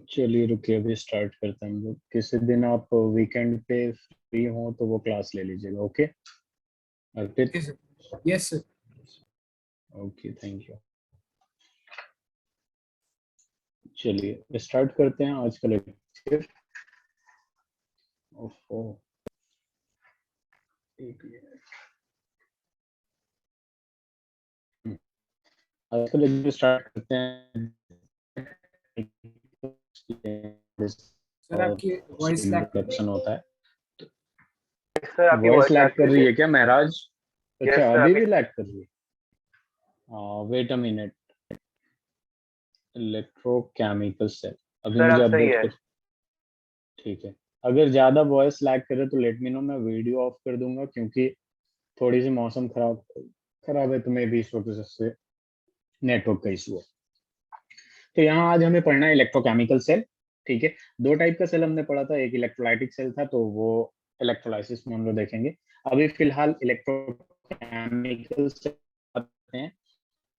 चलिए रुकिए, अभी स्टार्ट करते हैं हम लोग। किसी दिन आप वीकेंड पे फ्री हो तो वो क्लास ले लीजिएगा। Okay Arpit? Okay sir. Yes sir. Okay, thank you. चलिए स्टार्ट करते हैं आज का लेक्चर। ओहो, एक मिनट। आज का लेक्चर स्टार्ट करते हैं। सर आपकी वॉइस लैग कर रही है। इंट्रोडक्शन होता है। सर आपकी वॉइस वॉइस लैग लैग कर कर रही रही है क्या महराज? है। यस अच्छा, सर अभी अभी भी लैग कर रही है। Wait a minute. Electrochemical cell, अभी सर मुझे अब सही अपडेट है। कर। ठीक है। अगर ज्यादा वॉइस लैग करे तो लेट मी नो, मैं वीडियो ऑफ कर दूंगा, क्योंकि थोड़ी सी मौसम खराब खराब है तो मे भी इस वजह से नेटवर्क का इशू है। तो यहाँ आज हमें पढ़ना है इलेक्ट्रोकेमिकल सेल। ठीक है। दो टाइप का सेल हमने पढ़ा था, एक इलेक्ट्रोलाइटिक सेल था, तो वो इलेक्ट्रोलाइसिस में हम लोग देखेंगे। अभी फिलहाल इलेक्ट्रोकेमिकल सेल आते हैं।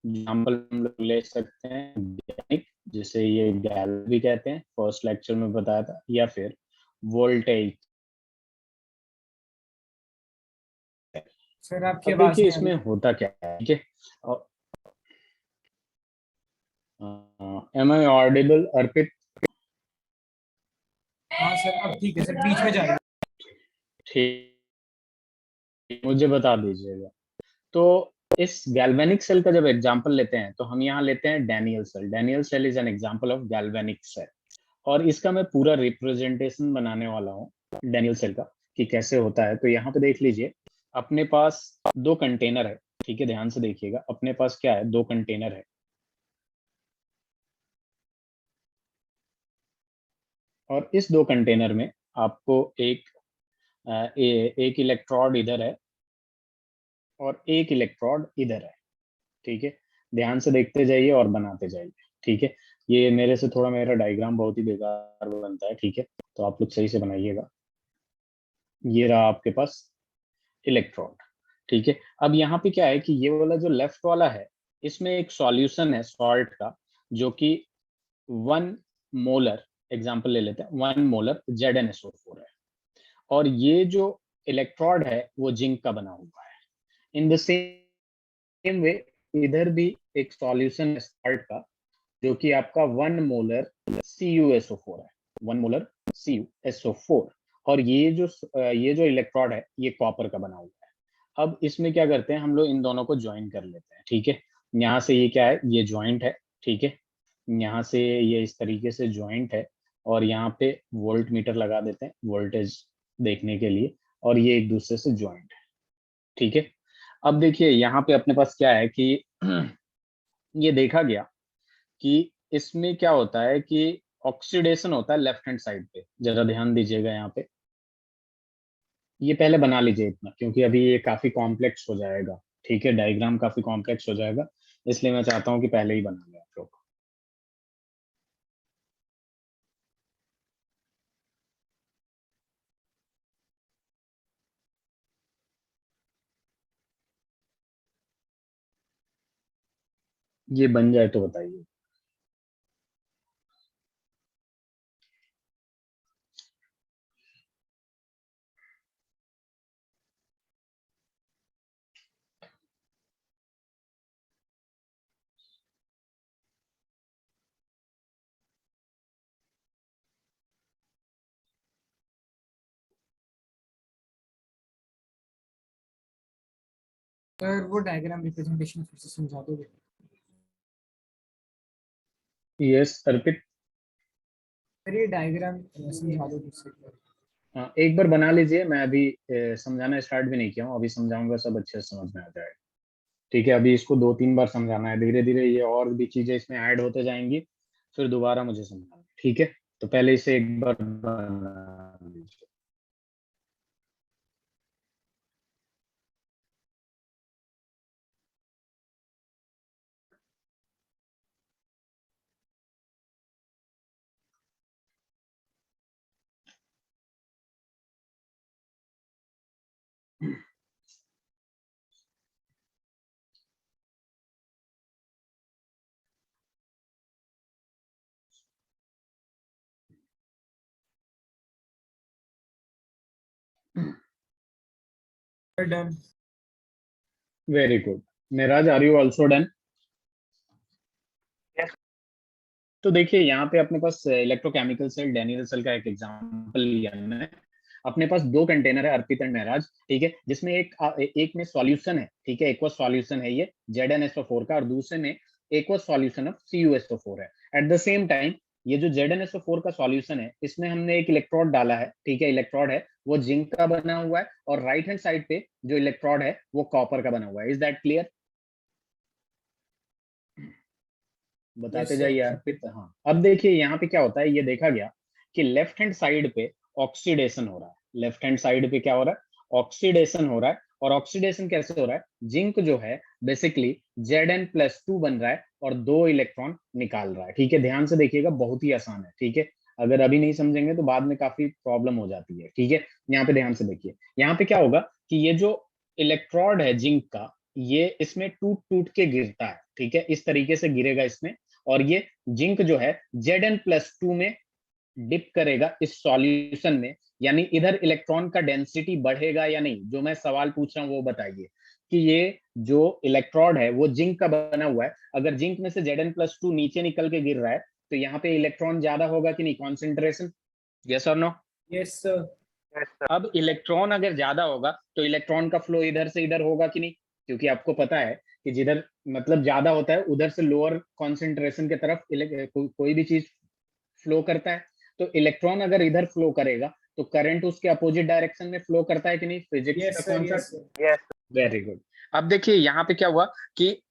एग्जाम्पल हम लोग ले सकते हैं organic, जिसे ये गैल भी कहते हैं, फर्स्ट लेक्चर में बताया था, या फिर वोल्टेइक। सर आपकी अब आवाज देखिए नहीं आ इसमें रही। होता क्या है। ठीक है। एम आई ऑडिबल अर्पित? हाँ सर अब ठीक है सर, बीच में जा रही है। ठीक, मुझे बता दीजिएगा। तो इस गैल्वेनिक सेल का जब एग्जांपल लेते हैं तो हम यहाँ लेते हैं Daniell cell. Daniell cell is an example of galvanic cell, और इसका मैं पूरा रिप्रेजेंटेशन बनाने वाला हूँ डैनियल सेल का, कि कैसे होता है। तो यहाँ पे देख लीजिए, अपने पास दो कंटेनर है। ठीक है, ध्यान से देखिएगा। अपने पास क्या है, दो कंटेनर है, और इस दो कंटेनर में आपको एक इलेक्ट्रोड इधर है और एक इलेक्ट्रोड इधर है। ठीक है, ध्यान से देखते जाइए और बनाते जाइए। ठीक है, ये मेरे से थोड़ा, मेरा डायग्राम बहुत ही बेकार बनता है। ठीक है, तो आप लोग सही से बनाइएगा। ये रहा आपके पास इलेक्ट्रोड। ठीक है, अब यहाँ पे क्या है कि ये वाला जो लेफ्ट वाला है, इसमें एक सॉल्यूशन है सॉल्ट का, जो कि 1 मोलर, एग्जाम्पल ले लेते हैं, 1 मोलर ZnSO4 है। और ये जो इलेक्ट्रोड है वो जिंक का बना हुआ है। इन द सेम वे इधर भी एक सॉल्यूशन है सॉल्ट का, जो कि आपका 1 मोलर CuSO4 है। 1 मोलर CuSO4। और ये जो इलेक्ट्रोड है ये कॉपर का बना हुआ है। अब इसमें क्या करते हैं हम लोग, इन दोनों को ज्वाइन कर लेते हैं। ठीक है, यहाँ से ये क्या है, ये ज्वाइंट है। ठीक है, यहाँ से ये इस तरीके से ज्वाइंट है, और यहाँ पे वोल्ट मीटर लगा देते हैं वोल्टेज देखने के लिए, और ये एक दूसरे से ज्वाइंट है। ठीक है, अब देखिए यहाँ पे अपने पास क्या है कि ये देखा गया कि इसमें क्या होता है कि ऑक्सीडेशन होता है लेफ्ट हैंड साइड पे। जरा ध्यान दीजिएगा यहाँ पे। ये पहले बना लीजिए इतना, क्योंकि अभी ये काफी कॉम्प्लेक्स हो जाएगा। ठीक है, डायग्राम काफी कॉम्प्लेक्स हो जाएगा, इसलिए मैं चाहता हूँ कि पहले ही बना लें आप लोग। ये बन जाए तो बताइए। सर वो डायग्राम रिप्रेजेंटेशन फिर से समझा दोगे? यस अर्पित? सर ये डायग्राम समझा दो फिर से। हाँ, एक बार बना लीजिए। मैं अभी समझाना स्टार्ट भी नहीं किया हूँ, अभी समझाऊंगा, सब अच्छे से समझ में आ जाएगा। ठीक है, अभी इसको 2-3 बार समझाना है, धीरे धीरे ये और भी चीजें इसमें ऐड होते जाएंगी, फिर दोबारा मुझे समझाना है। ठीक है, तो पहले इसे एक बार बना लीजिए। Done. Very good. Meraj, are you also done? Yes. तो देखिए यहाँ पे अपने पास इलेक्ट्रोकेमिकल सेल, डेनियल सेल का एक एग्जांपल लिया हमने। अपने पास दो कंटेनर है, अर्पित एंड महराज, ठीक है, जिसमें एक में सॉल्यूशन है, ठीक है, एक्वस सॉल्यूशन है ये ZnSO4 का, और दूसरे में एक्वस सॉल्यूशन ऑफ CuSO4 है। एट द सेम टाइम ये जो ZnSO4 का सॉल्यूशन है, इसमें हमने एक इलेक्ट्रोड डाला है, ठीक है, इलेक्ट्रोड है वो जिंक का बना हुआ है, और राइट हैंड साइड पे जो इलेक्ट्रोड है वो कॉपर का बना हुआ है। Is that clear? बताते Yes, जाइए sir. अर्पित। हाँ, अब देखिए यहाँ पे क्या होता है, ये देखा गया कि लेफ्ट हैंड साइड पे ऑक्सीडेशन हो रहा है। लेफ्ट हैंड साइड पे क्या हो रहा है? ऑक्सीडेशन हो रहा है। और ऑक्सीडेशन कैसे हो रहा है? जिंक जो है बेसिकली Zn+2 बन रहा है और 2 इलेक्ट्रॉन निकाल रहा है, ठीक है। ध्यान से देखिएगा, बहुत ही आसान है, ठीक है। अगर अभी नहीं समझेंगे तो बाद में काफी प्रॉब्लम हो जाती है, ठीक है। यहाँ पे ध्यान से देखिए, यहाँ पे क्या होगा कि ये जो इलेक्ट्रोड है जिंक का, ये इसमें टूट टूट के गिरता है, ठीक है, इस तरीके से गिरेगा इसमें। और ये जिंक जो है Zn+2 में डिप करेगा इस सॉल्यूशन में, यानी इधर इलेक्ट्रॉन का डेंसिटी बढ़ेगा या नहीं, जो मैं सवाल पूछ रहा हूं वो बताइए कि ये जो इलेक्ट्रोड है वो जिंक का बना हुआ है, अगर जिंक में से Zn+2 नीचे निकल के गिर रहा है तो यहाँ पे इलेक्ट्रॉन ज्यादा होगा कि नहीं, कॉन्सेंट्रेशन? यस और no? Yes, sir. Yes, sir. अब इलेक्ट्रॉन अगर ज्यादा होगा तो इलेक्ट्रॉन का फ्लो इधर से इधर होगा कि नहीं, क्योंकि आपको पता है कि जिधर मतलब ज्यादा होता है उधर से लोअर कॉन्सेंट्रेशन की तरफ कोई भी चीज फ्लो करता है। तो इलेक्ट्रॉन अगर इधर फ्लो करेगा तो करंट उसके अपोजिट डायरेक्शन में फ्लो करता है कि नहीं? फिजिक्स Yes, का sir. Concept. Yes, sir. Yes. Very good. अब देखिए यहाँ पे क्या हुआ कि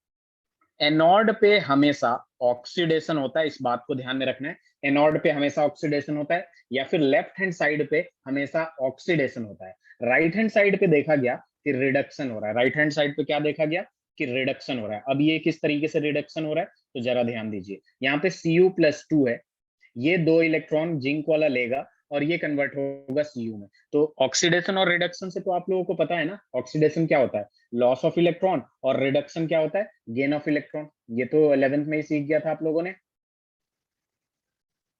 एनोड पे हमेशा ऑक्सीडेशन होता है, इस बात को ध्यान में रखना है। एनोड पे हमेशा ऑक्सीडेशन होता है, या फिर लेफ्ट हैंड साइड पे हमेशा ऑक्सीडेशन होता है। राइट हैंड साइड पे देखा गया कि रिडक्शन हो रहा है। राइट हैंड साइड पे क्या देखा गया कि रिडक्शन हो रहा है। अब ये किस तरीके से रिडक्शन हो रहा है तो जरा ध्यान दीजिए, यहाँ पे Cu+2 है, ये 2 इलेक्ट्रॉन जिंक वाला लेगा और ये कन्वर्ट होगा Cu में। तो ऑक्सीडेशन और रिडक्शन से तो आप लोगों को पता है ना, ऑक्सीडेशन क्या होता है? लॉस ऑफ इलेक्ट्रॉन, और रिडक्शन क्या होता है? Gain of electron. ये तो 11th में ही सीख गया था आप लोगों ने,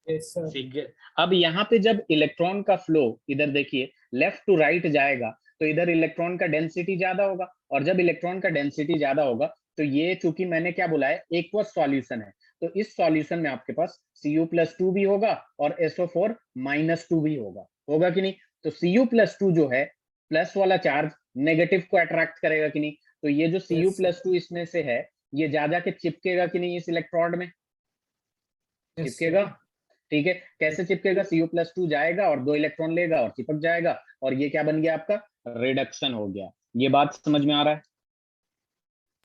Yes, sir. सीख गए। अब यहाँ पे जब इलेक्ट्रॉन का फ्लो इधर देखिए लेफ्ट टू राइट जाएगा तो इधर इलेक्ट्रॉन का डेंसिटी ज्यादा होगा, और जब इलेक्ट्रॉन का डेंसिटी ज्यादा होगा तो ये, चूंकि मैंने क्या बोला है, एक्वस सॉल्यूशन है, तो इस सॉल्यूशन में आपके पास Cu+2 भी होगा और SO4-2 भी होगा कि नहीं? तो Cu+2 जो है प्लस वाला चार्ज नेगेटिव को अट्रैक्ट करेगा कि नहीं? तो ये जो Cu+2 इसमें से है ये जा जाके चिपकेगा कि नहीं इस इलेक्ट्रोड में? Yes, चिपकेगा, sir. ठीक है। कैसे चिपकेगा? Cu+2 जाएगा और 2 इलेक्ट्रॉन लेगा और चिपक जाएगा, और ये क्या बन गया आपका? रिडक्शन हो गया। ये बात समझ में आ रहा है?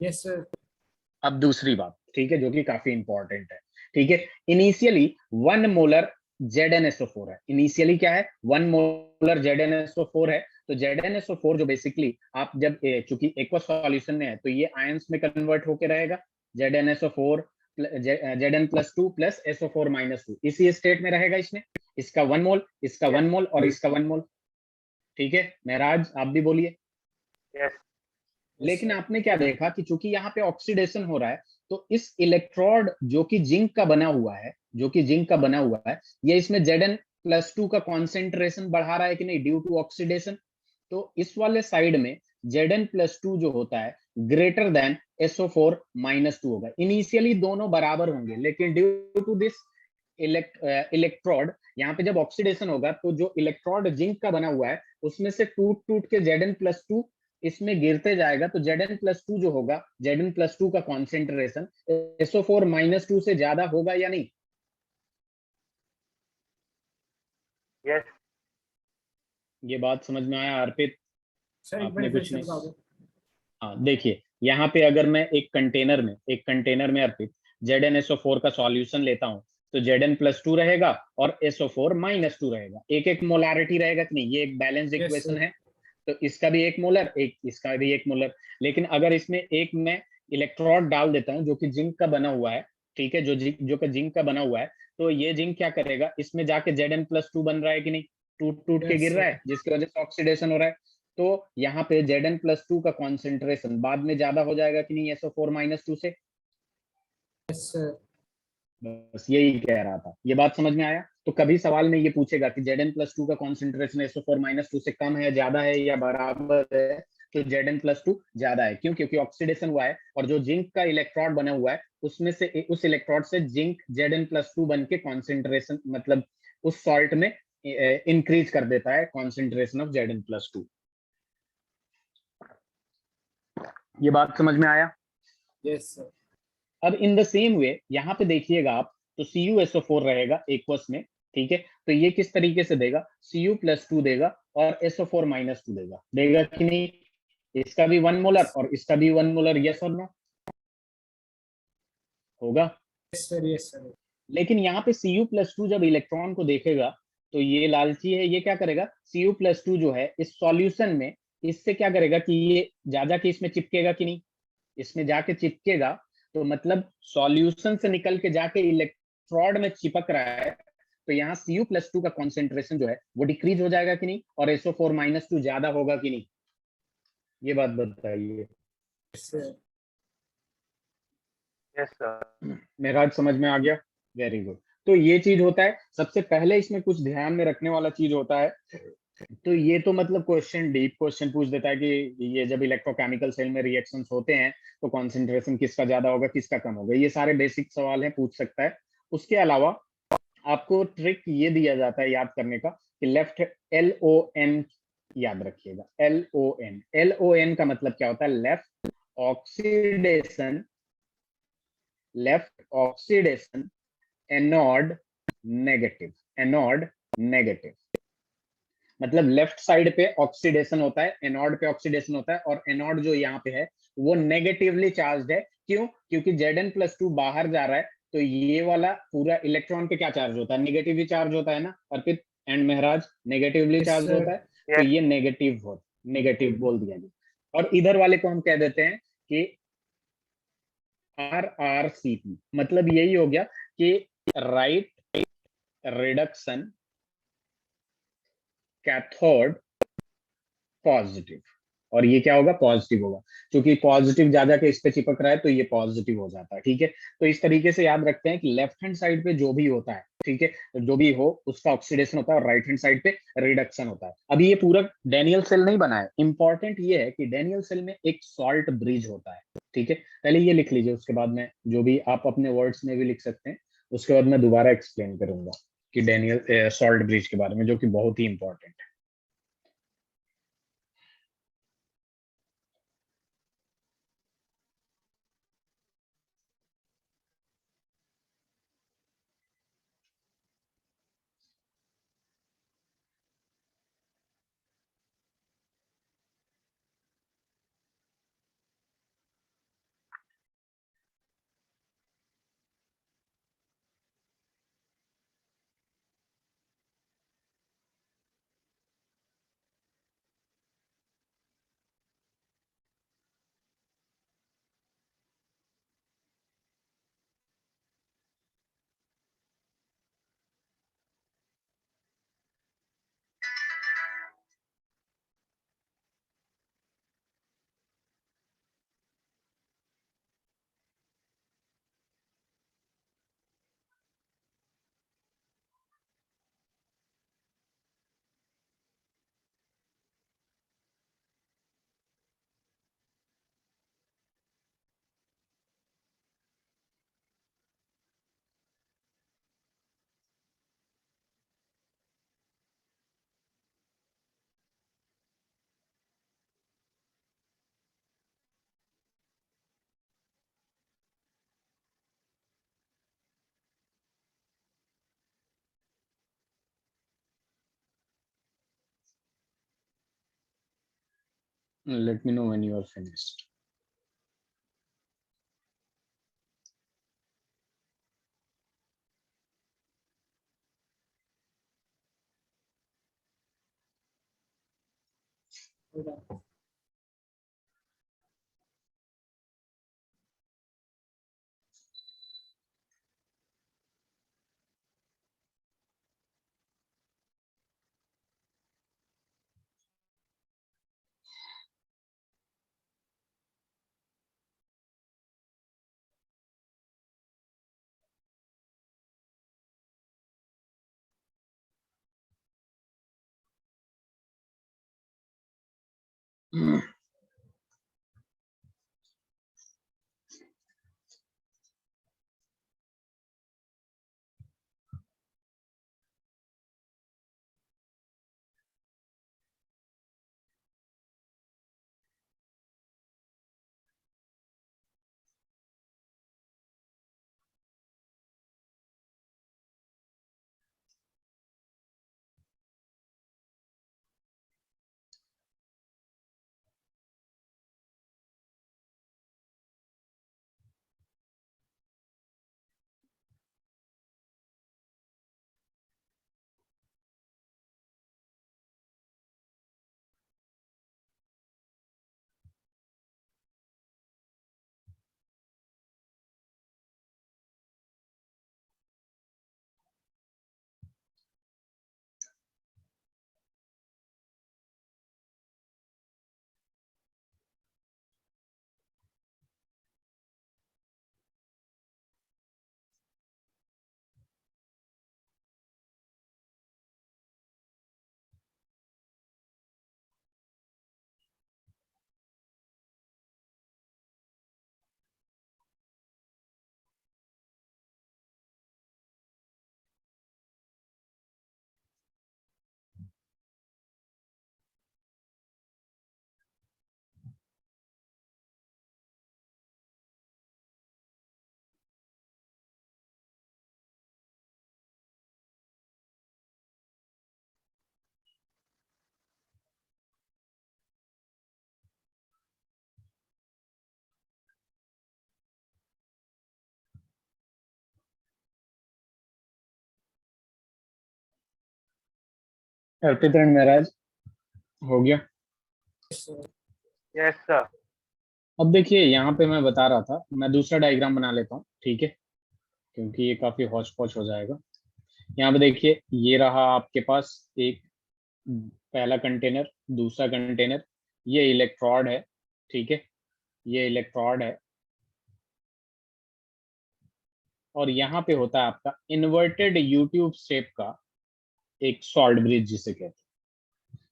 Yes, sir. अब दूसरी बात, ठीक है, जो कि काफी इंपॉर्टेंट है, ठीक है। इनिशियली 1 मोलर ZnSO4 है। इनिशियली क्या है? 1 मोलर ZnSO4 है। तो ZnSO4 जो बेसिकली आप जब चूंकि एक्वस सॉल्यूशन में है तो ये आयंस में कन्वर्ट होके रहेगा, ZnSO4 Zn+2 प्लस SO4-2 इसी स्टेट में रहेगा इसमें। इसका 1 मोल, इसका 1 मोल और इसका 1 मोल, ठीक है। महराज आप भी बोलिए। Yes. लेकिन आपने क्या देखा कि चूंकि यहाँ पे ऑक्सीडेशन हो रहा है तो इस इलेक्ट्रोड जो कि जिंक का बना हुआ है, जो कि जिंक का बना हुआ है, ये इसमें Zn+2 का कॉन्सेंट्रेशन बढ़ा रहा है कि नहीं, ड्यू टू ऑक्सीडेशन। तो इस वाले साइड में Zn+2 जो होता है ग्रेटर देन SO4-2 होगा। इनिशियली दोनों बराबर होंगे, लेकिन ड्यू टू दिस इलेक्ट्रोड, यहाँ पे जब ऑक्सीडेशन होगा तो जो इलेक्ट्रोड जिंक का बना हुआ है उसमें से टूट टूट के Zn+2 इसमें गिरते जाएगा। तो Zn+2 जो होगा, Zn+2 का कॉन्सेंट्रेशन SO4-2 से ज्यादा होगा या नहीं? Yes. ये बात समझ में आया अर्पित? Sir, एक आपने मिनट फिर कुछ से नहीं? बता दो. हाँ देखिए, यहाँ पे अगर मैं एक कंटेनर में अर्पित ZnSO4 का सॉल्यूशन लेता हूँ तो Zn+2 रहेगा और SO4-2 रहेगा। एक एक मोलारिटी रहेगा कि नहीं? ये एक बैलेंस Yes, इक्वेशन sir. है। तो इसका भी 1 मोलर, एक इसका भी 1 मोलर। लेकिन अगर इसमें एक मैं इलेक्ट्रोड डाल देता हूँ जो कि जिंक का बना हुआ है, ठीक है, जो कि जिंक का बना हुआ है, तो ये जिंक क्या करेगा, इसमें जाके Zn+2 बन रहा है कि नहीं? टूट टूट के Yes, गिर रहा sir. है, जिसकी वजह से ऑक्सीडेशन हो रहा है। तो यहाँ पे Zn+2 का कॉन्सेंट्रेशन बाद में ज्यादा हो जाएगा कि नहीं SO4-2 से? Yes, sir. बस यही कह रहा था। ये बात समझ में आया? तो कभी सवाल में ये पूछेगा कि Zn+2 का कॉन्सेंट्रेशन SO4-2 से कम है, ज्यादा है या बराबर है, तो Zn+2 ज्यादा है। क्यों? क्योंकि ऑक्सीडेशन हुआ है और जो जिंक का इलेक्ट्रोड बना हुआ है उसमें से उस इलेक्ट्रोड से जिंक Zn+2 बन के कॉन्सेंट्रेशन मतलब उस सॉल्ट में इंक्रीज कर देता है कॉन्सेंट्रेशन ऑफ Zn+2। ये बात समझ में आया? Yes sir. अब इन द सेम वे यहाँ पे देखिएगा आप, तो CuSO4 रहेगा एक्वस में, ठीक है। तो ये किस तरीके से देगा, Cu+2 देगा और SO4-2 देगा, देगा कि नहीं? इसका भी 1 मोलर और इसका भी 1 मोलर, यस और नो? होगा। Yes sir, yes sir. लेकिन यहाँ पे Cu+2 जब इलेक्ट्रॉन को देखेगा तो ये लालची है, ये क्या करेगा, Cu+2 जो है इस सॉल्यूशन में इससे क्या करेगा कि ये जा जाके इसमें चिपकेगा कि नहीं? इसमें जाके चिपकेगा, तो मतलब सॉल्यूशन से निकल के जाके इलेक्ट्रोड में चिपक रहा है, तो यहाँ Cu+2 का कॉन्सेंट्रेशन जो है वो डिक्रीज हो जाएगा कि नहीं, और SO4-2 ज्यादा होगा कि नहीं? ये बात बताइए। Yes sir. मेराज समझ में आ गया? Very good. तो ये चीज होता है, सबसे पहले इसमें कुछ ध्यान में रखने वाला चीज होता है। तो ये तो मतलब क्वेश्चन डीप क्वेश्चन पूछ देता है कि ये जब इलेक्ट्रोकेमिकल सेल में रिएक्शंस होते हैं तो कॉन्सेंट्रेशन किसका ज्यादा होगा किसका कम होगा, ये सारे बेसिक सवाल हैं, पूछ सकता है। उसके अलावा आपको ट्रिक ये दिया जाता है याद करने का कि लेफ्ट LON याद रखिएगा। LON का मतलब क्या होता है, left oxidation, left oxidation anode negative, anode negative मतलब लेफ्ट साइड पे ऑक्सीडेशन होता है, एनोड पे ऑक्सीडेशन होता है, और एनोड जो यहाँ पे है वो नेगेटिवली चार्ज है। क्यों? क्योंकि Zn+2 बाहर जा रहा है, तो ये वाला पूरा इलेक्ट्रॉन पे क्या चार्ज होता है, नेगेटिवली चार्ज होता है ना Arpit and Maharaj, negatively Yes, charge sir. होता है। तो यस ये नेगेटिव हो, नेगेटिव बोल दिया गया। और इधर वाले को हम कह देते हैं कि RRCP, मतलब यही हो गया कि राइट रिडक्शन कैथोड पॉजिटिव, और ये क्या होगा, पॉजिटिव होगा। क्योंकि पॉजिटिव ज्यादा के इस पे चिपक रहा है तो ये पॉजिटिव हो जाता है, ठीक है। तो इस तरीके से याद रखते हैं कि लेफ्ट हैंड साइड पे जो भी होता है, ठीक है, जो भी हो उसका ऑक्सीडेशन होता है, और राइट हैंड साइड पे रिडक्शन होता है। अभी ये पूरा डैनियल सेल नहीं बना है, इंपॉर्टेंट ये है कि डैनियल सेल में एक सॉल्ट ब्रिज होता है, ठीक है। पहले ये लिख लीजिए, उसके बाद में जो भी आप अपने वर्ड्स में भी लिख सकते हैं, उसके बाद मैं दोबारा एक्सप्लेन करूंगा कि डैनियल सॉल्ट ब्रिज के बारे में, जो कि बहुत ही इंपॉर्टेंट है। Let me know when you are finished. Arpit and Maharaj हो गया। Yes, sir. अब देखिए यहाँ पे मैं बता रहा था, मैं दूसरा डायग्राम बना लेता हूँ, ठीक है, क्योंकि ये काफी हौच पौच हो जाएगा। यहाँ पे देखिए, ये रहा आपके पास एक पहला कंटेनर, दूसरा कंटेनर, ये इलेक्ट्रोड है, ठीक है, ये इलेक्ट्रोड है, और यहाँ पे होता है आपका इन्वर्टेड यूट्यूब शेप का एक सॉल्ट ब्रिज जिसे कहते हैं।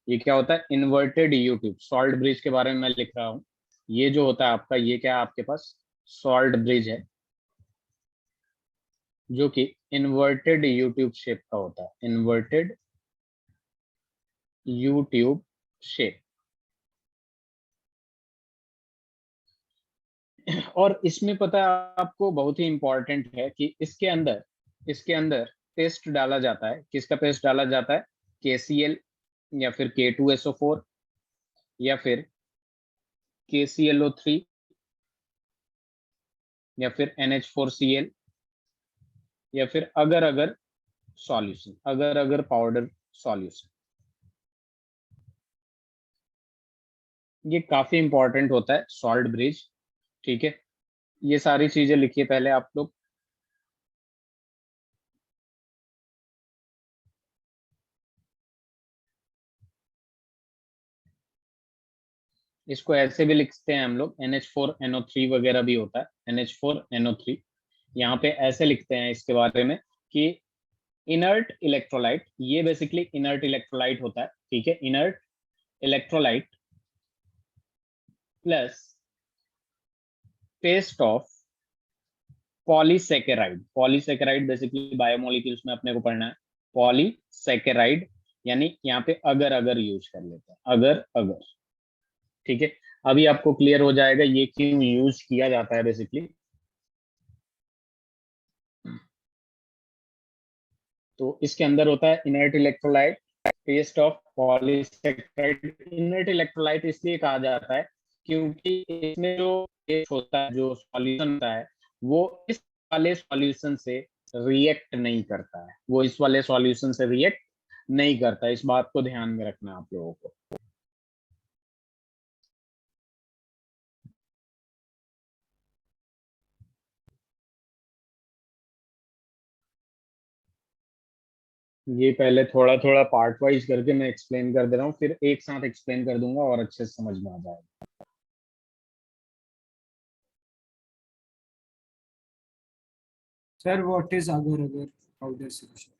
ये क्या होता है? इन्वर्टेड यूट्यूब सॉल्ट ब्रिज के बारे में मैं लिख रहा हूँ। ये जो होता है आपका, ये क्या है आपके पास? सॉल्ट ब्रिज है, जो कि इन्वर्टेड यूट्यूब शेप का होता है, इन्वर्टेड यूट्यूब शेप। और इसमें पता है आपको, बहुत ही इंपॉर्टेंट है कि इसके अंदर पेस्ट डाला जाता है। किसका पेस्ट डाला जाता है? KCl या फिर K2SO4 या फिर KClO3 या फिर NH4Cl या फिर अगर अगर सॉल्यूशन, अगर अगर पाउडर सॉल्यूशन। ये काफी इंपॉर्टेंट होता है सॉल्ट ब्रिज, ठीक है। ये सारी चीजें लिखिए पहले आप लोग। इसको ऐसे भी लिखते हैं हम लोग, NH4NO3 वगैरह भी होता है, NH4NO3। यहाँ पे ऐसे लिखते हैं इसके बारे में कि इनर्ट इलेक्ट्रोलाइट, ये बेसिकली इनर्ट इलेक्ट्रोलाइट होता है, ठीक है, inert electrolyte plus paste of polysaccharide. Polysaccharide basically biomolecules में अपने को पढ़ना है, पॉलीसेकेराइड, यानी यहाँ पे अगर अगर यूज कर लेते हैं, अगर अगर, ठीक है। अभी आपको क्लियर हो जाएगा ये क्यों यूज किया जाता है बेसिकली। तो इसके अंदर होता है inert electrolyte paste of polysaccharide. Inert electrolyte इसलिए कहा जाता है क्योंकि इसमें जो पेस्ट होता है, जो सॉल्यूशन होता है, वो इस वाले सॉल्यूशन से रिएक्ट नहीं करता है, वो इस वाले सॉल्यूशन से रिएक्ट नहीं करता है। इस बात को ध्यान में रखना है आप लोगों को। ये पहले थोड़ा थोड़ा पार्ट वाइज करके मैं एक्सप्लेन कर दे रहा हूँ, फिर एक साथ एक्सप्लेन कर दूंगा और अच्छे से समझ में आ जाएगा। सर व्हाट इज अगर अगर पाउडर सॉल्यूशन?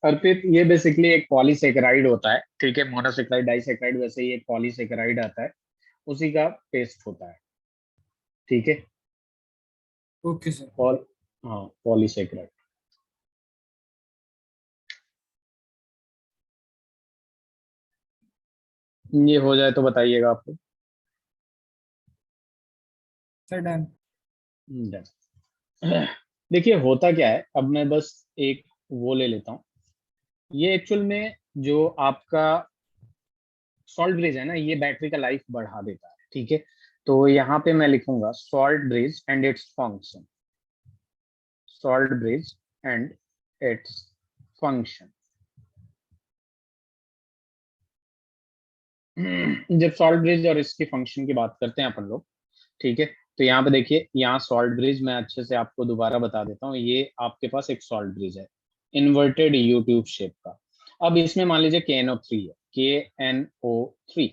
अर्पित, ये बेसिकली एक पॉलीसेकेराइड होता है, ठीक है, मोनोसेकेराइड डाइसेकेराइड, वैसे ही एक पॉलीसेकेराइड आता है, उसी का पेस्ट होता है, ठीक है। Okay sir. और हाँ, पॉलीसेकेराइड। ये हो जाए तो बताइएगा आपको। Sir done. Done. देखिए होता क्या है, अब मैं बस एक वो ले लेता हूँ। ये एक्चुअल में जो आपका सॉल्ट ब्रिज है ना, ये बैटरी का लाइफ बढ़ा देता है, ठीक है। तो यहाँ पे मैं लिखूंगा salt bridge and its function, salt bridge and its function. जब सॉल्ट ब्रिज और इसकी फंक्शन की बात करते हैं अपन लोग, ठीक है, तो यहाँ पे देखिए, यहाँ सॉल्ट ब्रिज मैं अच्छे से आपको दोबारा बता देता हूँ। ये आपके पास एक सॉल्ट ब्रिज है इन्वर्टेड यूट्यूब शेप का। अब इसमें मान लीजिए KNO3 है, KNO3।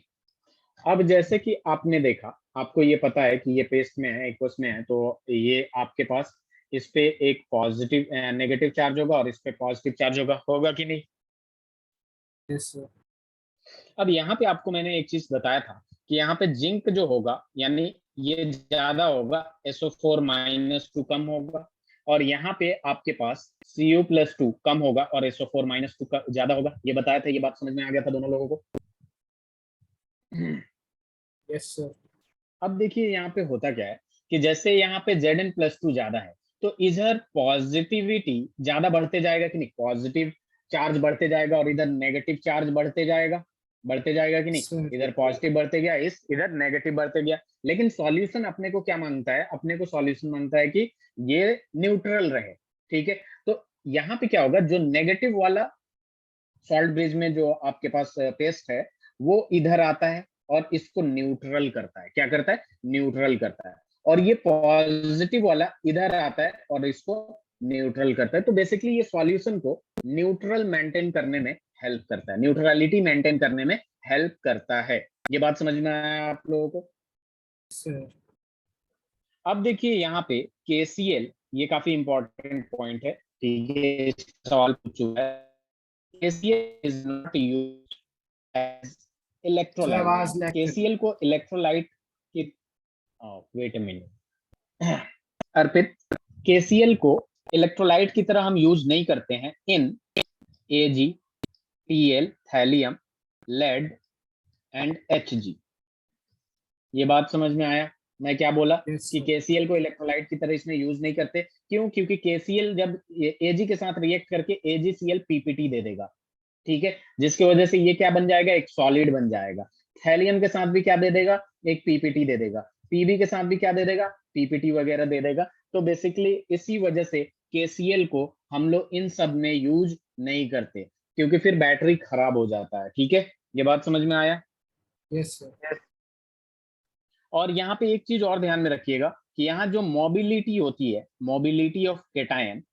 अब जैसे कि आपने देखा, आपको ये पता है कि ये पेस्ट में है, एक्वस में है, तो ये आपके पास इस पे एक पॉजिटिव नेगेटिव चार्ज होगा और इस पे पॉजिटिव चार्ज होगा कि नहीं? Yes sir. अब यहाँ पे आपको मैंने एक चीज बताया था कि यहाँ पे जिंक जो होगा, यानी ये ज्यादा होगा, SO4-2 कम होगा, और यहाँ पे आपके पास Cu+2 कम होगा और SO4-2 ज्यादा होगा। ये बताया था, ये बात समझ में आ गया था दोनों लोगों को? Yes sir. अब देखिए यहाँ पे होता क्या है कि जैसे यहाँ पे Zn+2 ज्यादा है, तो इधर पॉजिटिविटी ज्यादा बढ़ते जाएगा कि नहीं? पॉजिटिव चार्ज बढ़ते जाएगा और इधर नेगेटिव चार्ज बढ़ते जाएगा, बढ़ते जाएगा कि नहीं, सर इधर पॉजिटिव बढ़ते गया, इस इधर नेगेटिव बढ़ते गया। लेकिन सॉल्यूशन अपने को क्या मांगता है, अपने को सॉल्यूशन मांगता है कि ये न्यूट्रल रहे, ठीक है। तो यहाँ पे क्या होगा, जो नेगेटिव वाला सॉल्ट ब्रिज में जो आपके पास पेस्ट है वो इधर आता है और इसको न्यूट्रल करता है। क्या करता है, न्यूट्रल करता है। और ये पॉजिटिव वाला इधर आता है और इसको न्यूट्रल करता है। तो बेसिकली ये सॉल्यूशन को न्यूट्रल मेंटेन करने में हेल्प करता है, न्यूट्रलिटी मेंटेन करने में हेल्प करता है। ये बात समझ में आया आप लोगों को? सर अब देखिए यहाँ पे KCl, ये काफी इंपॉर्टेंट पॉइंट है, ठीक है, सवाल पूछ चुका है। KCl is not used as sir electrolyte. आवाज लैग कर रही KCl को इलेक्ट्रोलाइट की, wait a minute Arpit, KCl को इलेक्ट्रोलाइट की तरह हम यूज नहीं करते हैं इन Ag, Pl, thallium, lead and Hg। ये बात समझ में आया? मैं क्या बोला यस कि सर KCl को इलेक्ट्रोलाइट की तरह इसमें यूज नहीं करते। क्यों? क्योंकि KCl जब Ag के साथ रिएक्ट करके AgCl PPT दे देगा, ठीक है, जिसकी वजह से ये क्या बन जाएगा, एक सॉलिड बन जाएगा। थैलियम के साथ भी क्या दे देगा, एक पीपीटी दे देगा। पीबी के साथ भी क्या दे देगा, पीपीटी वगैरह दे देगा। तो बेसिकली इसी वजह से KCl को हम लोग इन सब में यूज नहीं करते, क्योंकि फिर बैटरी खराब हो जाता है, ठीक है। ये बात समझ में आया? यस सर और यहाँ पे एक चीज और ध्यान में रखिएगा कि यहाँ जो मोबिलिटी होती है, मोबिलिटी ऑफ केटायन,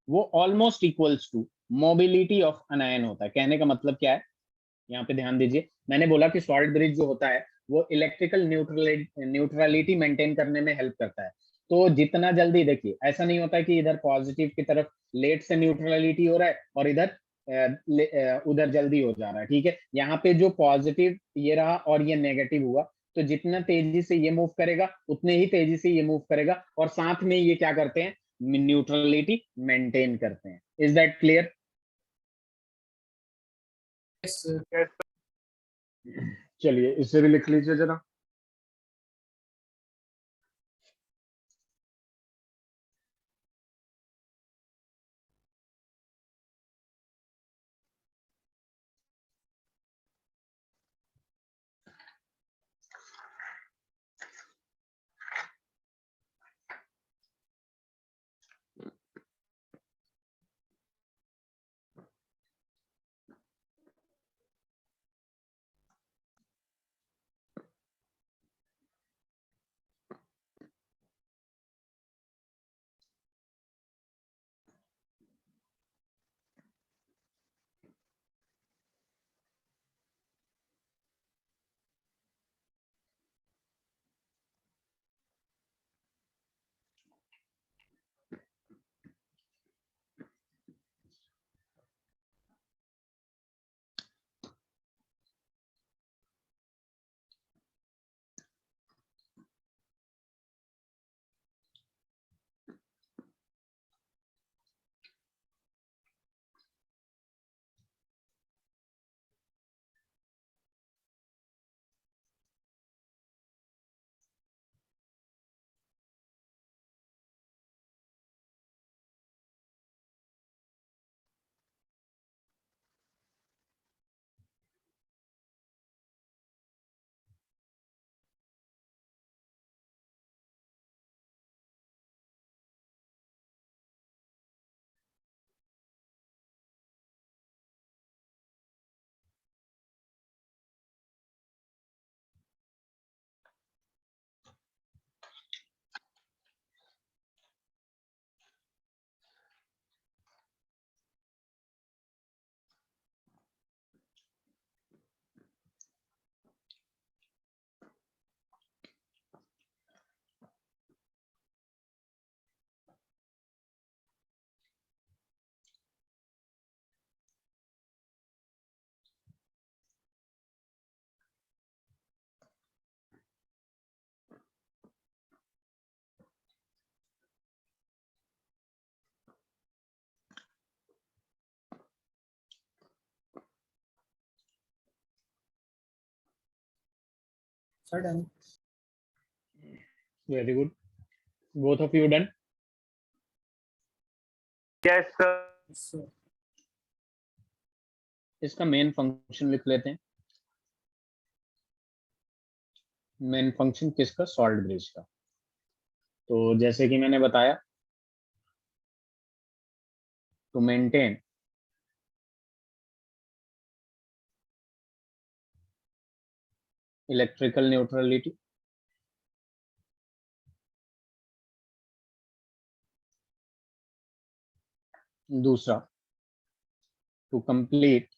वो almost equals to mobility of anion होता है। कहने का मतलब क्या है, यहाँ पे ध्यान दीजिए। मैंने बोला कि सॉलिड ब्रिज जो होता है वो इलेक्ट्रिकल न्यूट्रलिटी मेंटेन करने में हेल्प करता है। तो जितना जल्दी, देखिए ऐसा नहीं होता है कि इधर पॉजिटिव की तरफ लेट से न्यूट्रलिटी हो रहा है और इधर उधर जल्दी हो जा रहा है, ठीक है। यहाँ पे जो पॉजिटिव ये रहा और ये नेगेटिव हुआ, तो जितना तेजी से ये मूव करेगा उतने ही तेजी से ये मूव करेगा, और साथ में ये क्या करते हैं, न्यूट्रलिटी मेंटेन करते हैं। Is that clear? Yes sir Yes, चलिए इसे भी लिख लीजिए जरा। Sir done very good, both of you done. yes, sir. Sir इसका मेन फंक्शन लिख लेते हैं। मेन फंक्शन किसका? सॉल्ट ब्रिज का। तो जैसे कि मैंने बताया, टू मेंटेन इलेक्ट्रिकल न्यूट्रलिटी, दूसरा टू कंप्लीट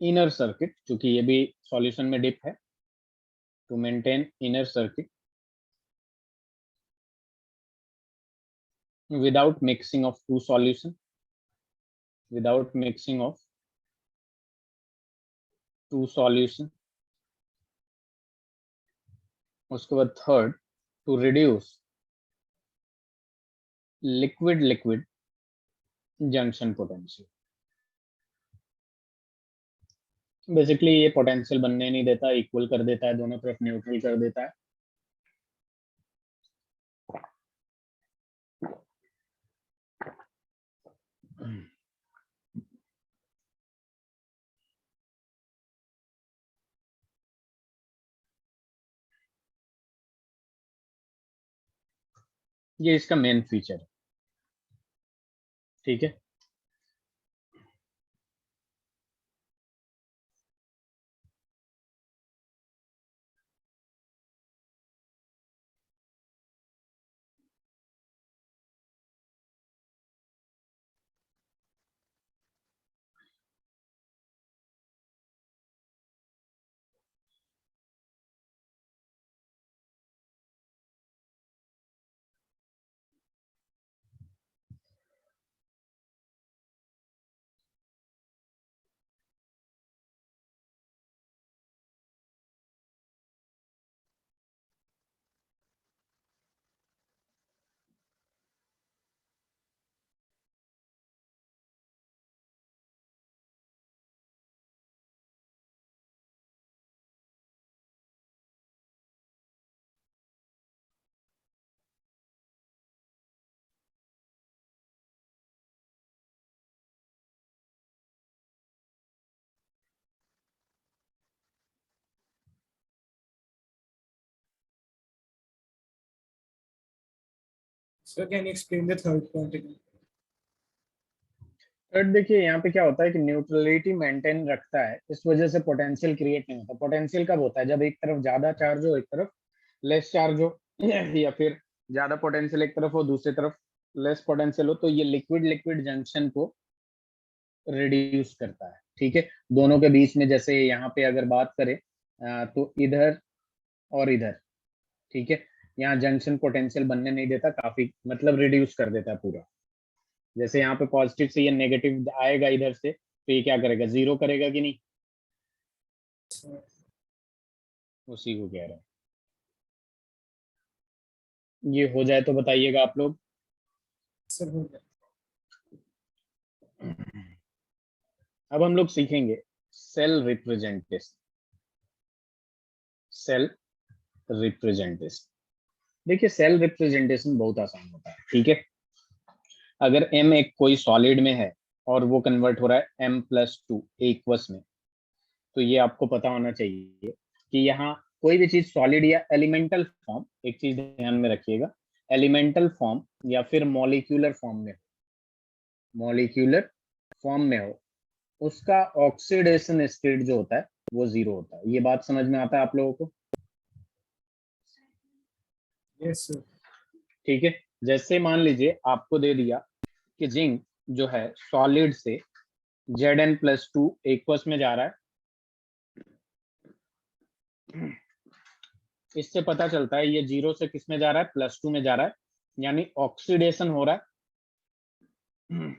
इनर सर्किट, क्योंकि ये भी सॉल्यूशन में डिप है, to maintain inner circuit without mixing of two solution, without mixing of two solution. उसके बाद third, to reduce liquid liquid junction potential. Basically ये potential बनने नहीं देता, इक्वल कर देता है, दोनों तरफ न्यूट्रल कर देता है। ये इसका मेन फीचर है, ठीक है। So can you explain the third point again? Third देखिए, यहाँ पे क्या होता है कि न्यूट्रलिटी मेंटेन रखता है, इस वजह से पोटेंशियल क्रिएट नहीं होता। पोटेंशियल कब होता है? जब एक तरफ ज्यादा चार्ज हो, एक तरफ लेस चार्ज हो, या फिर ज्यादा पोटेंशियल एक तरफ हो, दूसरी तरफ लेस पोटेंशियल हो, तो ये लिक्विड लिक्विड जंक्शन को रिड्यूस करता है, ठीक है। दोनों के बीच में, जैसे यहाँ पे अगर बात करें तो इधर और इधर, ठीक है, यहाँ जंक्शन पोटेंशियल बनने नहीं देता, काफी मतलब रिड्यूस कर देता है पूरा। जैसे यहाँ पे पॉजिटिव से ये नेगेटिव आएगा इधर से, तो ये क्या करेगा? जीरो करेगा कि नहीं? उसी को कह रहा है। ये हो जाए तो बताइएगा आप लोग। सर हो गया। अब हम लोग सीखेंगे सेल रिप्रेजेंटेशन। सेल रिप्रेजेंटेशन, देखिए सेल रिप्रेजेंटेशन बहुत आसान होता है, ठीक है। अगर m एक कोई सॉलिड में है और वो कन्वर्ट हो रहा है m+2 एक्वस में, तो ये आपको पता होना चाहिए कि यहाँ कोई भी चीज सॉलिड या एलिमेंटल फॉर्म, एक चीज ध्यान में रखिएगा, एलिमेंटल फॉर्म या फिर मॉलिक्यूलर फॉर्म में, मॉलिक्यूलर फॉर्म में हो, उसका ऑक्सीडेशन स्टेट जो होता है वो 0 होता है। ये बात समझ में आता है आप लोगों को? Yes sir. ठीक है। जैसे मान लीजिए आपको दे दिया कि जिंक जो है सॉलिड से Zn+2 एक्वस में जा रहा है, इससे पता चलता है ये 0 से किस में जा रहा है? +2 में जा रहा है, यानी ऑक्सीडेशन हो रहा है।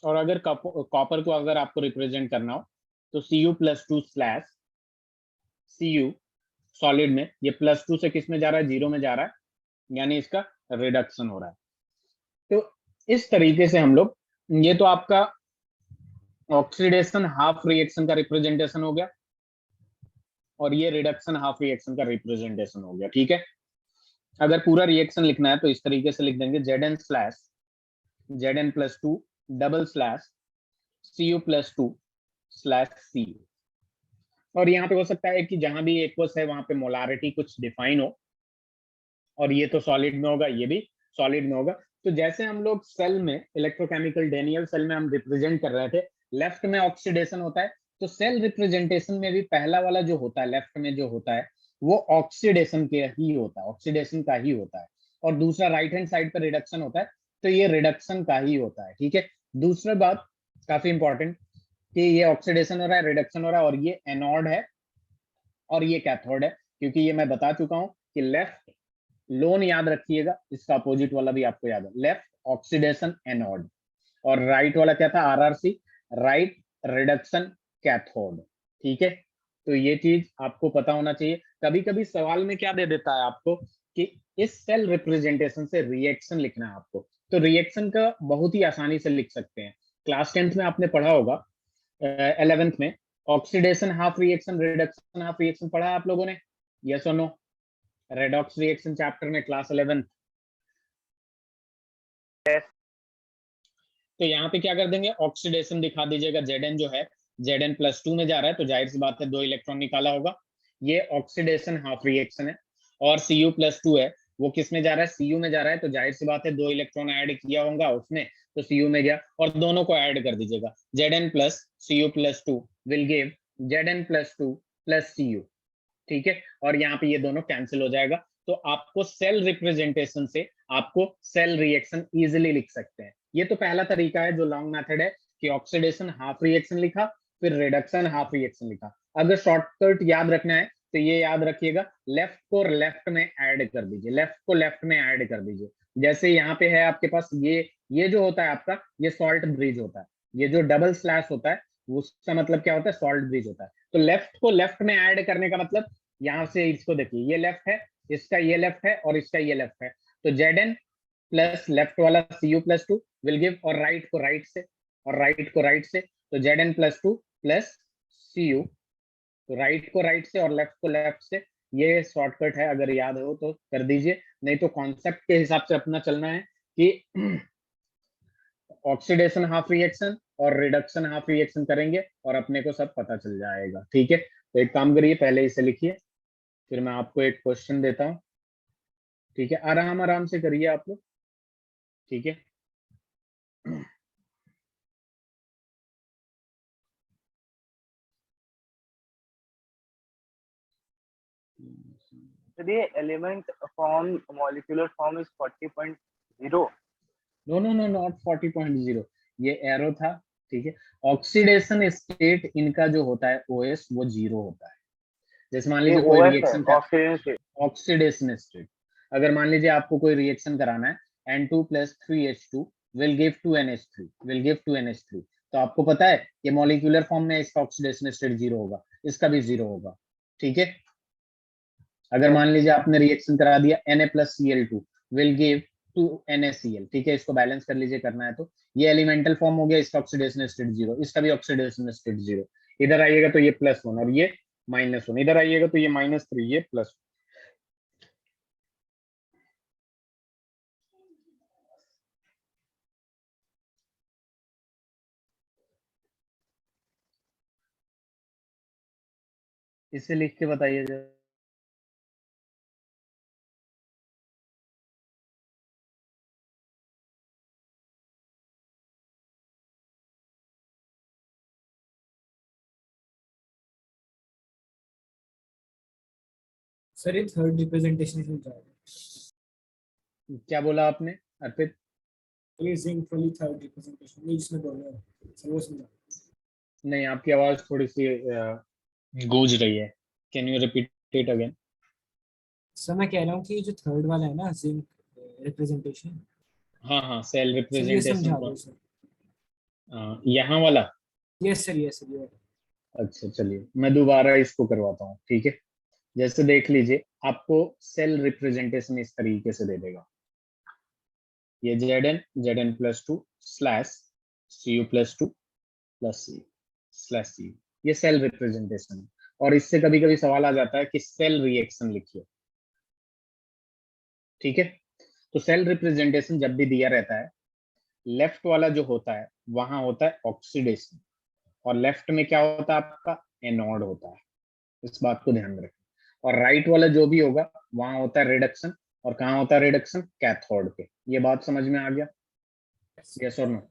और अगर कॉपर को अगर आपको रिप्रेजेंट करना हो तो Cu+2 स्लैश Cu सॉलिड में, ये +2 से किस में जा रहा है? 0 में जा रहा है, यानी इसका रिडक्शन हो रहा है। तो इस तरीके से हम लोग, ये तो आपका ऑक्सीडेशन हाफ रिएक्शन का रिप्रेजेंटेशन हो गया, और ये रिडक्शन हाफ रिएक्शन का रिप्रेजेंटेशन हो गया, ठीक है। अगर पूरा रिएक्शन लिखना है तो इस तरीके से लिख देंगे Zn+2 डबल स्लैश Cu+2/Cu। और यहाँ पे हो सकता है कि जहां भी एक्वस है वहां पे मोलारिटी कुछ डिफाइन हो, और ये तो सॉलिड में होगा, ये भी सॉलिड में होगा। तो जैसे हम लोग सेल में इलेक्ट्रोकेमिकल डेनियल सेल में हम रिप्रेजेंट कर रहे थे, लेफ्ट में ऑक्सीडेशन होता है, तो सेल रिप्रेजेंटेशन में भी पहला वाला जो होता है लेफ्ट में जो होता है वो ऑक्सीडेशन के ही होता है, ऑक्सीडेशन का ही होता है। और दूसरा राइट हैंड साइड पर रिडक्शन होता है, तो ये रिडक्शन का ही होता है। ठीक है, दूसरा बात काफी इंपॉर्टेंट कि ये ऑक्सीडेशन हो रहा है, रिडक्शन हो रहा है, और ये एनोड है और ये कैथोड है, क्योंकि ये मैं बता चुका हूं कि लेफ्ट लोन याद रखिएगा, इसका अपोजिट वाला भी आपको याद है, लेफ्ट ऑक्सीडेशन एनोड, और राइट वाला क्या था, आरआरसी, राइट रिडक्शन कैथोड। ठीक है, तो ये चीज आपको पता होना चाहिए। कभी कभी सवाल में क्या दे देता है आपको कि इस सेल रिप्रेजेंटेशन से रिएक्शन लिखना है आपको, तो रिएक्शन का बहुत ही आसानी से लिख सकते हैं। क्लास 10th में आपने पढ़ा होगा, 11th में oxidation half reaction, reduction half reaction पढ़ा है आप लोगों ने, यस और नो? रेडॉक्स रिएक्शन चैप्टर में क्लास 11th। Yes. तो यहाँ पे क्या कर देंगे, ऑक्सीडेशन दिखा दीजिएगा, Zn जो है Zn+2 में जा रहा है, तो जाहिर सी बात है 2 इलेक्ट्रॉन निकाला होगा, ये ऑक्सीडेशन हाफ रिएक्शन है। और Cu+2 है, वो किस में जा रहा है, Cu में जा रहा है, तो जाहिर सी बात है 2 इलेक्ट्रॉन ऐड किया होगा उसने, तो Cu में गया, और दोनों को ऐड कर दीजिएगा, Zn+Cu+2 विल गिव Zn+2+Cu। ठीक है, और यहाँ पे ये दोनों कैंसिल हो जाएगा, तो आपको सेल रिप्रेजेंटेशन से आपको सेल रिएक्शन इजीली लिख सकते हैं। ये तो पहला तरीका है जो लॉन्ग मेथड है, कि ऑक्सीडेशन हाफ रिएक्शन लिखा, फिर रिडक्शन हाफ रिएक्शन लिखा। अगर शॉर्टकट याद रखना है तो ये याद रखिएगा, लेफ्ट को लेफ्ट में ऐड कर दीजिए, लेफ्ट को लेफ्ट में ऐड कर दीजिए। जैसे यहाँ पे है आपके पास ये जो होता है आपका, ये सॉल्ट ब्रिज होता है, ये जो डबल स्लैश होता है उसका मतलब क्या होता है, सॉल्ट ब्रिज होता है। तो लेफ्ट को लेफ्ट में ऐड करने का मतलब, यहाँ से इसको देखिए, ये लेफ्ट है, इसका ये लेफ्ट है, और इसका ये लेफ्ट है, तो Zn प्लस लेफ्ट वाला Cu+2 विल गिव, और राइट को राइट से, और राइट को राइट से, तो Zn+2+Cu, तो राइट को राइट से और लेफ्ट को लेफ्ट से। ये शॉर्टकट है, अगर याद हो तो कर दीजिए, नहीं तो कॉन्सेप्ट के हिसाब से अपना चलना है कि ऑक्सीडेशन हाफ रिएक्शन और रिडक्शन हाफ रिएक्शन करेंगे और अपने को सब पता चल जाएगा। ठीक है, तो एक काम करिए, पहले इसे लिखिए, फिर मैं आपको एक क्वेश्चन देता हूँ। ठीक है, आराम आराम से करिए आप लोग। ठीक है, So the element form, molecular form is 40.0. No no no, not 40.0, ये एरो था। ठीक है, ऑक्सीडेशन स्टेट इनका जो होता है OS, वो 0 होता है। जैसे मान ये लीजिए कोई OS है, रिएक्शन का ऑक्सीजन से। ऑक्सीडेशन स्टेट, अगर मान लीजिए आपको कोई रिएक्शन कराना है, N2+3H2 will give 2NH3, will give 2NH3, तो आपको पता है ये मॉलिक्यूलर फॉर्म में इसका ऑक्सीडेशन स्टेट 0 होगा, इसका भी 0 होगा। ठीक है, अगर Yes. मान लीजिए आपने रिएक्शन करा दिया Na+Cl2 विल गिव 2NaCl, ठीक है, इसको बैलेंस कर लीजिए करना है तो, ये एलिमेंटल फॉर्म हो गया, इसका ऑक्सीडेशन स्टेट 0, इसका भी ऑक्सीडेशन स्टेट 0। इधर आइएगा तो ये +1 और ये -1, इधर आइएगा तो ये -3, ये +1। इसे लिख के बताइए जरा। सर ये थर्ड रिप्रेजेंटेशन में जाएगा। क्या बोला आपने अर्पित? ये जिंक वाली थर्ड रिप्रेजेंटेशन नहीं, जिसमें बोल रहे हैं सर वो समझा। नहीं, आपकी आवाज थोड़ी सी गूंज रही है, can you repeat it again? Sir मैं कह रहा हूँ कि जो थर्ड वाला है ना जिंक रिप्रेजेंटेशन, हाँ हाँ, सेल सर ये रिप्रेजेंटेशन समझा को, दो सर। यहाँ वाला। यस सर, यस सर, ये अच्छा चलिए, मैं दोबारा इसको करवाता हूँ। ठीक है, जैसे देख लीजिए, आपको सेल रिप्रेजेंटेशन इस तरीके से दे देगा, ये Zn+2/Cu+2+C/C, ये सेल रिप्रेजेंटेशन है। और इससे कभी कभी सवाल आ जाता है कि सेल रिएक्शन लिखिए। ठीक है, तो सेल रिप्रेजेंटेशन जब भी दिया रहता है लेफ्ट वाला जो होता है वहां होता है ऑक्सीडेशन, और लेफ्ट में क्या होता है आपका, एनोड होता है। इस बात को ध्यान रखें। और राइट वाला जो भी होगा वहां होता है रिडक्शन, और कहाँ होता है रिडक्शन, कैथोड पे। ये बात समझ में आ गया, यस और नो?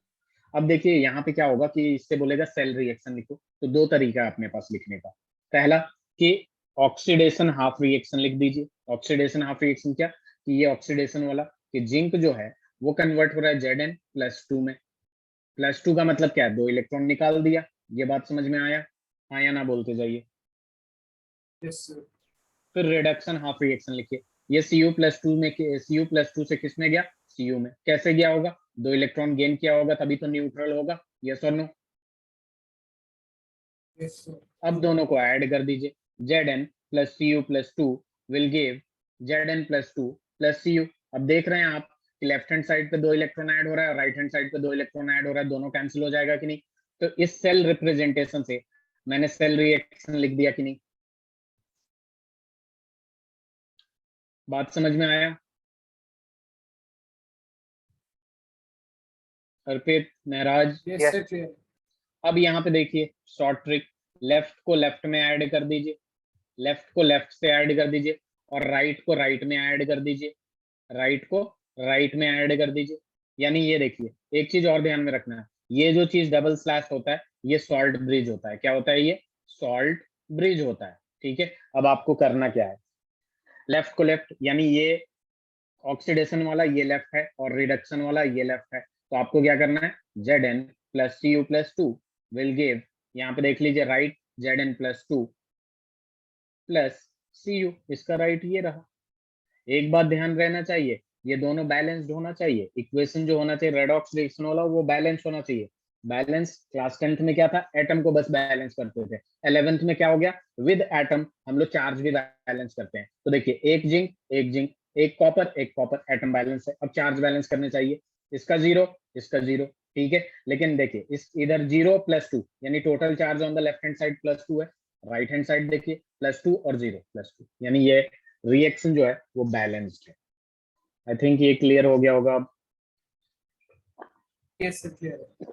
अब देखिए यहाँ पे क्या होगा कि इससे बोलेगा सेल रिएक्शन लिखो, तो दो तरीका है अपने पास लिखने का। पहला कि ऑक्सीडेशन हाफ रिएक्शन लिख दीजिए। ऑक्सीडेशन हाफ रिएक्शन क्या, कि ये ऑक्सीडेशन वाला कि जिंक जो है वो कन्वर्ट हो रहा है Zn+2 में। +2 का मतलब क्या है, 2 इलेक्ट्रॉन निकाल दिया। ये बात समझ में आया? हाँ या ना बोलते जाइए। Yes sir. फिर रिडक्शन हाफ रिएक्शन लिखिए। ये Cu+2 में, Cu+2 से किस में गया, Cu में। कैसे गया होगा, 2 इलेक्ट्रॉन गेन किया होगा तभी तो न्यूट्रल होगा, यस और नो? Yes sir. अब दोनों को ऐड कर दीजिए। Zn+Cu+2 will give Zn+2 + Cu। अब देख रहे हैं आप कि लेफ्ट हैंड साइड पे 2 इलेक्ट्रॉन ऐड हो रहा है और राइट हैंड साइड पे 2 इलेक्ट्रॉन ऐड हो रहा है, दोनों कैंसिल हो जाएगा कि नहीं? तो इस सेल रिप्रेजेंटेशन से मैंने सेल रिएक्शन लिख दिया कि नहीं? बात समझ में आया? Arpit, Maharaj? Yes Yes. Sir, clear. अब यहाँ पे देखिए शॉर्ट ट्रिक, लेफ्ट को लेफ्ट में ऐड कर दीजिए, लेफ्ट को लेफ्ट से ऐड कर दीजिए, और राइट को राइट में ऐड कर दीजिए, राइट को राइट में ऐड कर दीजिए। यानी ये देखिए, एक चीज और ध्यान में रखना है, ये जो चीज डबल स्लैश होता है ये सॉल्ट ब्रिज होता है। क्या होता है ये, सॉल्ट ब्रिज होता है। ठीक है, अब आपको करना क्या है, लेफ्ट को लेफ्ट, यानी ये ऑक्सीडेशन वाला ये लेफ्ट है और रिडक्शन वाला ये लेफ्ट है, तो आपको क्या करना है, Zn+Cu+2 विल गिव, यहाँ पे देख लीजिए राइट, Zn+2 + Cu। इसका राइट ये रहा। एक बात ध्यान रहना चाहिए, ये दोनों बैलेंस्ड होना चाहिए। इक्वेशन जो होना चाहिए रेडॉक्स रिएक्शन वाला वो बैलेंस होना चाहिए। बैलेंस क्लास 10th में क्या था, एटम को बस बैलेंस करते थे। 11th में क्या हो गया, विद एटम हम लोग चार्ज भी बैलेंस करते हैं। तो देखिए एक जिंक एक जिंक, एक कॉपर एक कॉपर, एटम बैलेंस है। अब चार्ज बैलेंस करने चाहिए, इसका 0 इसका 0। ठीक है, लेकिन देखिए इस इधर 0+2 यानी total charge on the left hand side +2 है, राइट हैंड साइड देखिए +2 और 0+2, यानी ये रिएक्शन जो है वो बैलेंस्ड है। आई थिंक ये क्लियर हो गया होगा अब। यस सर, क्लियर है।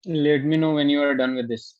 Let me know when you are done with this.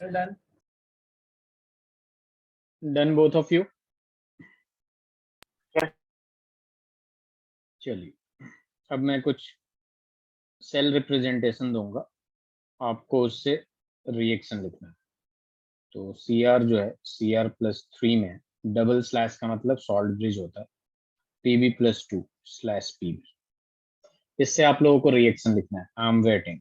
Sir done. Done both of you? Yes. चलिए अब मैं कुछ सेल रिप्रेजेंटेशन दूंगा, आपको उससे रिएक्शन लिखना है। तो Cr जो है Cr+3 में डबल स्लैश का मतलब सॉल्ट ब्रिज होता है, Pb+2/Pb। इससे आप लोगों को रिएक्शन लिखना है। I am waiting.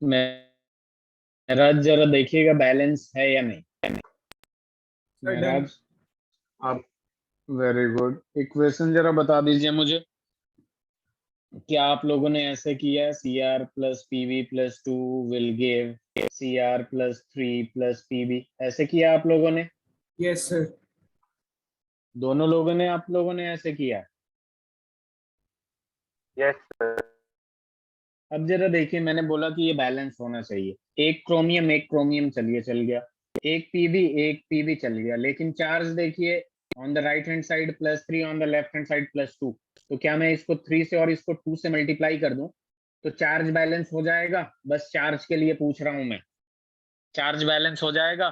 महराज जरा देखिएगा बैलेंस है या नहीं। Sir done. महराज आप, वेरी गुड। इक्वेशन जरा बता दीजिए मुझे। क्या आप लोगों ने ऐसे किया, C R plus PV plus two will give C R plus three plus PV, ऐसे किया आप लोगों ने? Yes sir. दोनों लोगों ने, आप लोगों ने ऐसे किया? Yes sir. अब जरा देखिए, मैंने बोला कि ये बैलेंस होना चाहिए। एक क्रोमियम चलिए चल गया, एक पीवी चल गया, लेकिन चार्ज देखिए, on the right hand side +3, on the left hand side +2। तो क्या मैं इसको 3 से और इसको 2 से मल्टीप्लाई कर दूं तो चार्ज बैलेंस हो जाएगा? बस चार्ज के लिए पूछ रहा हूं मैं, चार्ज बैलेंस हो जाएगा?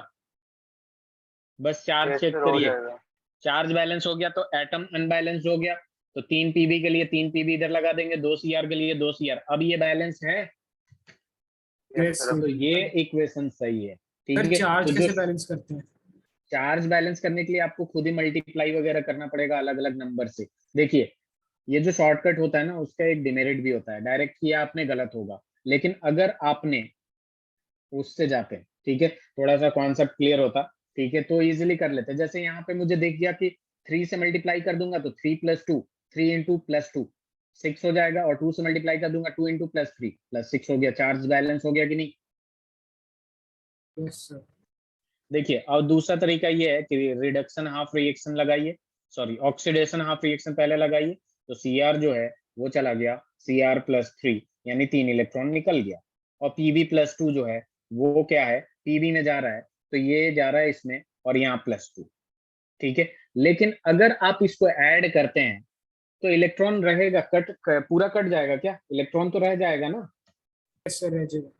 बस चार्ज यस चेक सर, हो करिए। जाएगा। चार्ज बैलेंस हो गया तो एटम अनबैलेंस्ड हो गया। तो 3 पीवी के लिए 3 पीवी इधर लगा देंगे, 2 सीआर के लिए 2 सीआर। अब ये बैलेंस है। यस यस सर, तो सर। ये इक्वेशन सही है। ठीक सर है, चार्ज तो जो कैसे बैलेंस करते हैं? चार्ज बैलेंस करने के लिए आपको खुद ही मल्टीप्लाई वगैरह करना पड़ेगा अलग अलग नंबर से। देखिए, ये जो शॉर्टकट होता है ना, उसका एक डिमेरिट भी होता है। डायरेक्ट किया आपने गलत होगा, लेकिन अगर आपने उससे जाते, ठीक है, थोड़ा सा कॉन्सेप्ट क्लियर होता, ठीक है, तो इजीली कर लेते। जैसे यहाँ पे मुझे देख गया कि 3 से मल्टीप्लाई कर दूंगा तो 3 + 2, 3 × +2 6 हो जाएगा, और 2 से मल्टीप्लाई कर दूंगा 2 × +3 +6 हो गया। चार्ज बैलेंस हो गया कि नहीं? Yes sir. देखिए, और दूसरा तरीका ये है कि रिडक्शन हाफ रिएक्शन लगाइए, सॉरी ऑक्सीडेशन हाफ रिएक्शन पहले लगाइए। तो Cr जो है वो चला गया Cr+3, यानी 3 इलेक्ट्रॉन निकल गया। और Pb+2 जो है वो क्या है, Pb में जा रहा है, तो ये जा रहा है इसमें, और यहाँ +2। ठीक है, लेकिन अगर आप इसको ऐड करते हैं तो इलेक्ट्रॉन रहेगा, पूरा कट जाएगा क्या? इलेक्ट्रॉन तो रह जाएगा ना। यस सर रह जाएगा।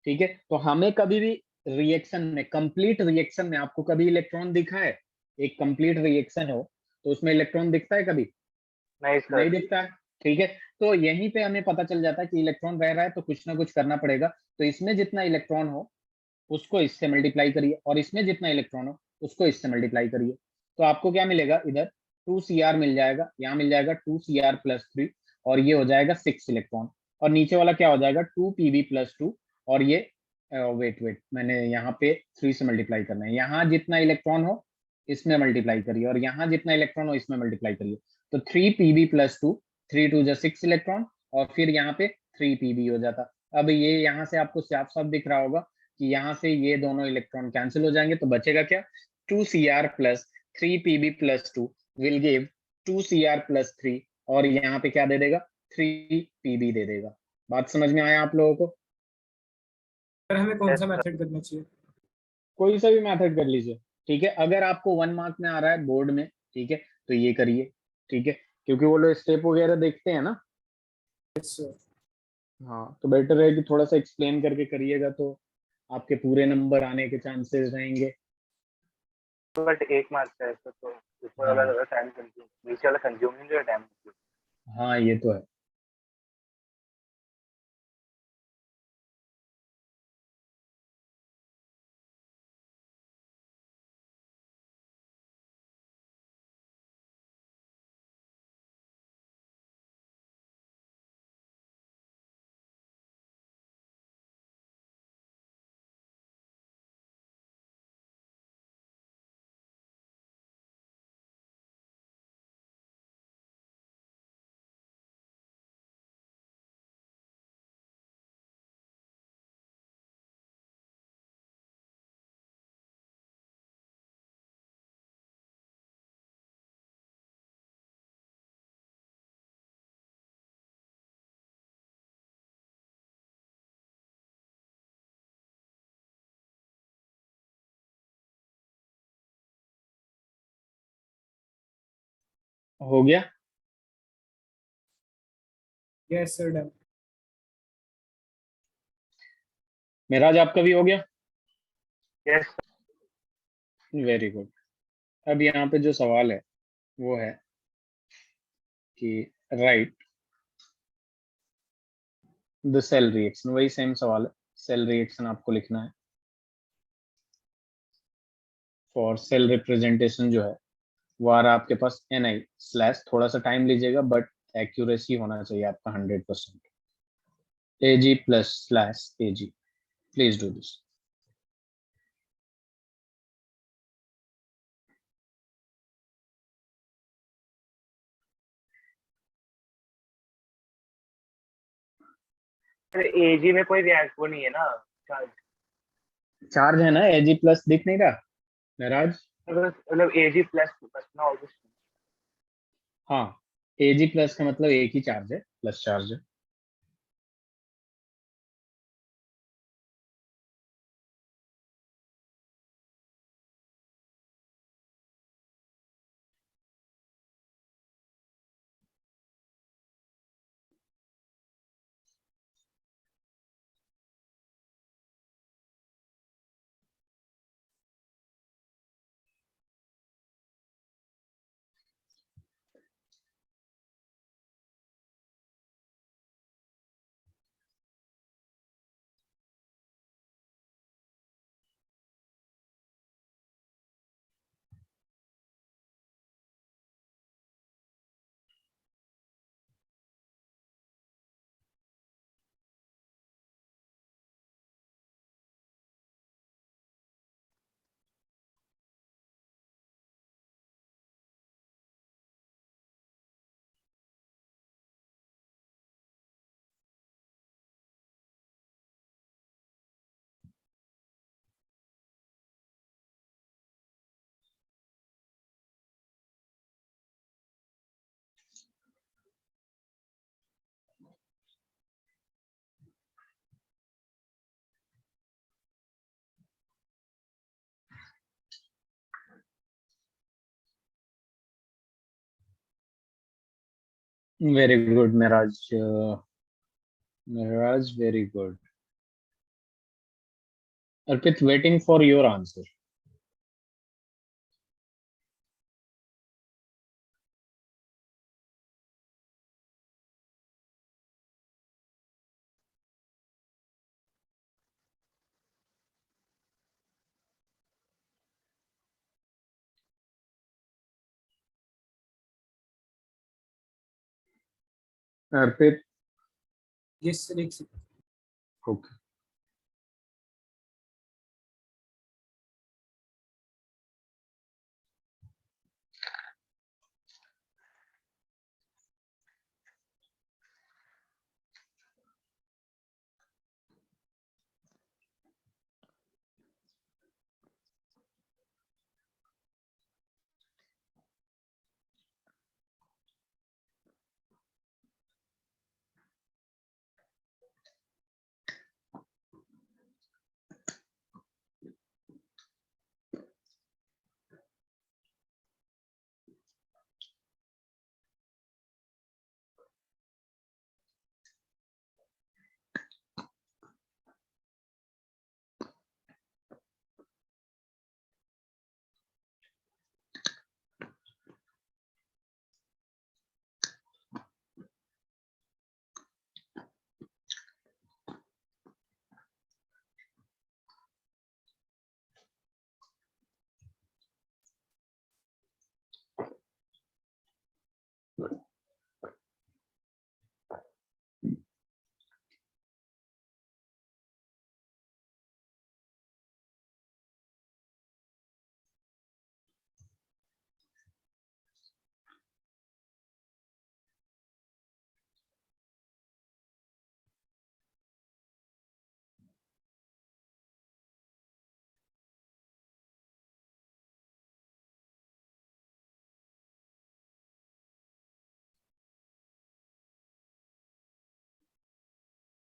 ठीक है, तो हमें कभी भी रिएक्शन में, कंप्लीट रिएक्शन में आपको कभी इलेक्ट्रॉन दिखा है? एक कंप्लीट रिएक्शन हो तो उसमें इलेक्ट्रॉन दिखता है कभी? नहीं नहीं सर। दिखता है। ठीक है, तो यहीं पे हमें पता चल जाता है कि इलेक्ट्रॉन रह रहा है तो कुछ ना कुछ करना पड़ेगा। तो इसमें जितना इलेक्ट्रॉन हो उसको इससे मल्टीप्लाई करिए, और इसमें जितना इलेक्ट्रॉन हो उसको इससे मल्टीप्लाई करिए। तो आपको क्या मिलेगा? इधर 2 Cr मिल जाएगा, यहाँ मिल जाएगा 2 Cr+3, और ये हो जाएगा 6 इलेक्ट्रॉन। और नीचे वाला क्या हो जाएगा? 2 Pb+2। और ये वेट वेट, मैंने यहाँ पे 3 से मल्टीप्लाई करना है। यहाँ जितना इलेक्ट्रॉन हो इसमें मल्टीप्लाई करिए, और यहाँ जितना इलेक्ट्रॉन हो इसमें मल्टीप्लाई करिए। तो 3 Pb+2, 3 × 2 = 6 इलेक्ट्रॉन, और फिर यहाँ पे 3 Pb हो जाता। अब ये यहाँ से आपको साफ साफ दिख रहा होगा कि यहाँ से ये दोनों इलेक्ट्रॉन कैंसिल हो जाएंगे, तो बचेगा क्या? 2Cr+3Pb+2 विल गिव 2Cr+3, और यहाँ पे क्या दे देगा? 3Pb दे देगा। बात समझ में आया आप लोगों को? सर हमें कौन यस सा सर। मेथड करना चाहिए? कोई सा भी मेथड कर लीजिए। ठीक है, अगर आपको 1 मार्क में आ रहा है बोर्ड में, ठीक है, तो ये करिए। ठीक है, क्योंकि वो लोग स्टेप वगैरह देखते हैं ना। Yes sir. हाँ, तो बेटर है कि थोड़ा सा एक्सप्लेन करके करिएगा, तो आपके पूरे नंबर आने के चांसेस रहेंगे। बट 1 मार्क का है सर, तो ऊपर वाला हाँ, ज़्यादा टाइम कंज्यूम, नीचे वाला कंज्यूम नहीं करेगा टाइम। हाँ, ये तो है। हो गया? Yes sir, done. मेराज आपका भी हो गया? यस। Very good. अब यहाँ पे जो सवाल है वो है कि राइट द सेल रिएक्शन, वही सेम सवाल है। सेल रिएक्शन आपको लिखना है फॉर सेल रिप्रेजेंटेशन जो है वो आ रहा है आपके पास Ni/, थोड़ा सा टाइम लीजिएगा बट एक्यूरेसी होना चाहिए आपका 100%। Ag+/Ag, please do this. एजी में कोई रिएक्ट वो नहीं है ना, चार्ज? चार्ज है ना, Ag+ दिख नहीं रहा महराज? मतलब एजी प्लस बस ना, ऑब्वियसली। हाँ, Ag+ का मतलब एक ही चार्ज है, प्लस चार्ज है। Very good Maharaj, Maharaj very good. Arpit, waiting for your answer. Arpit, yes sir, एक second. Okay.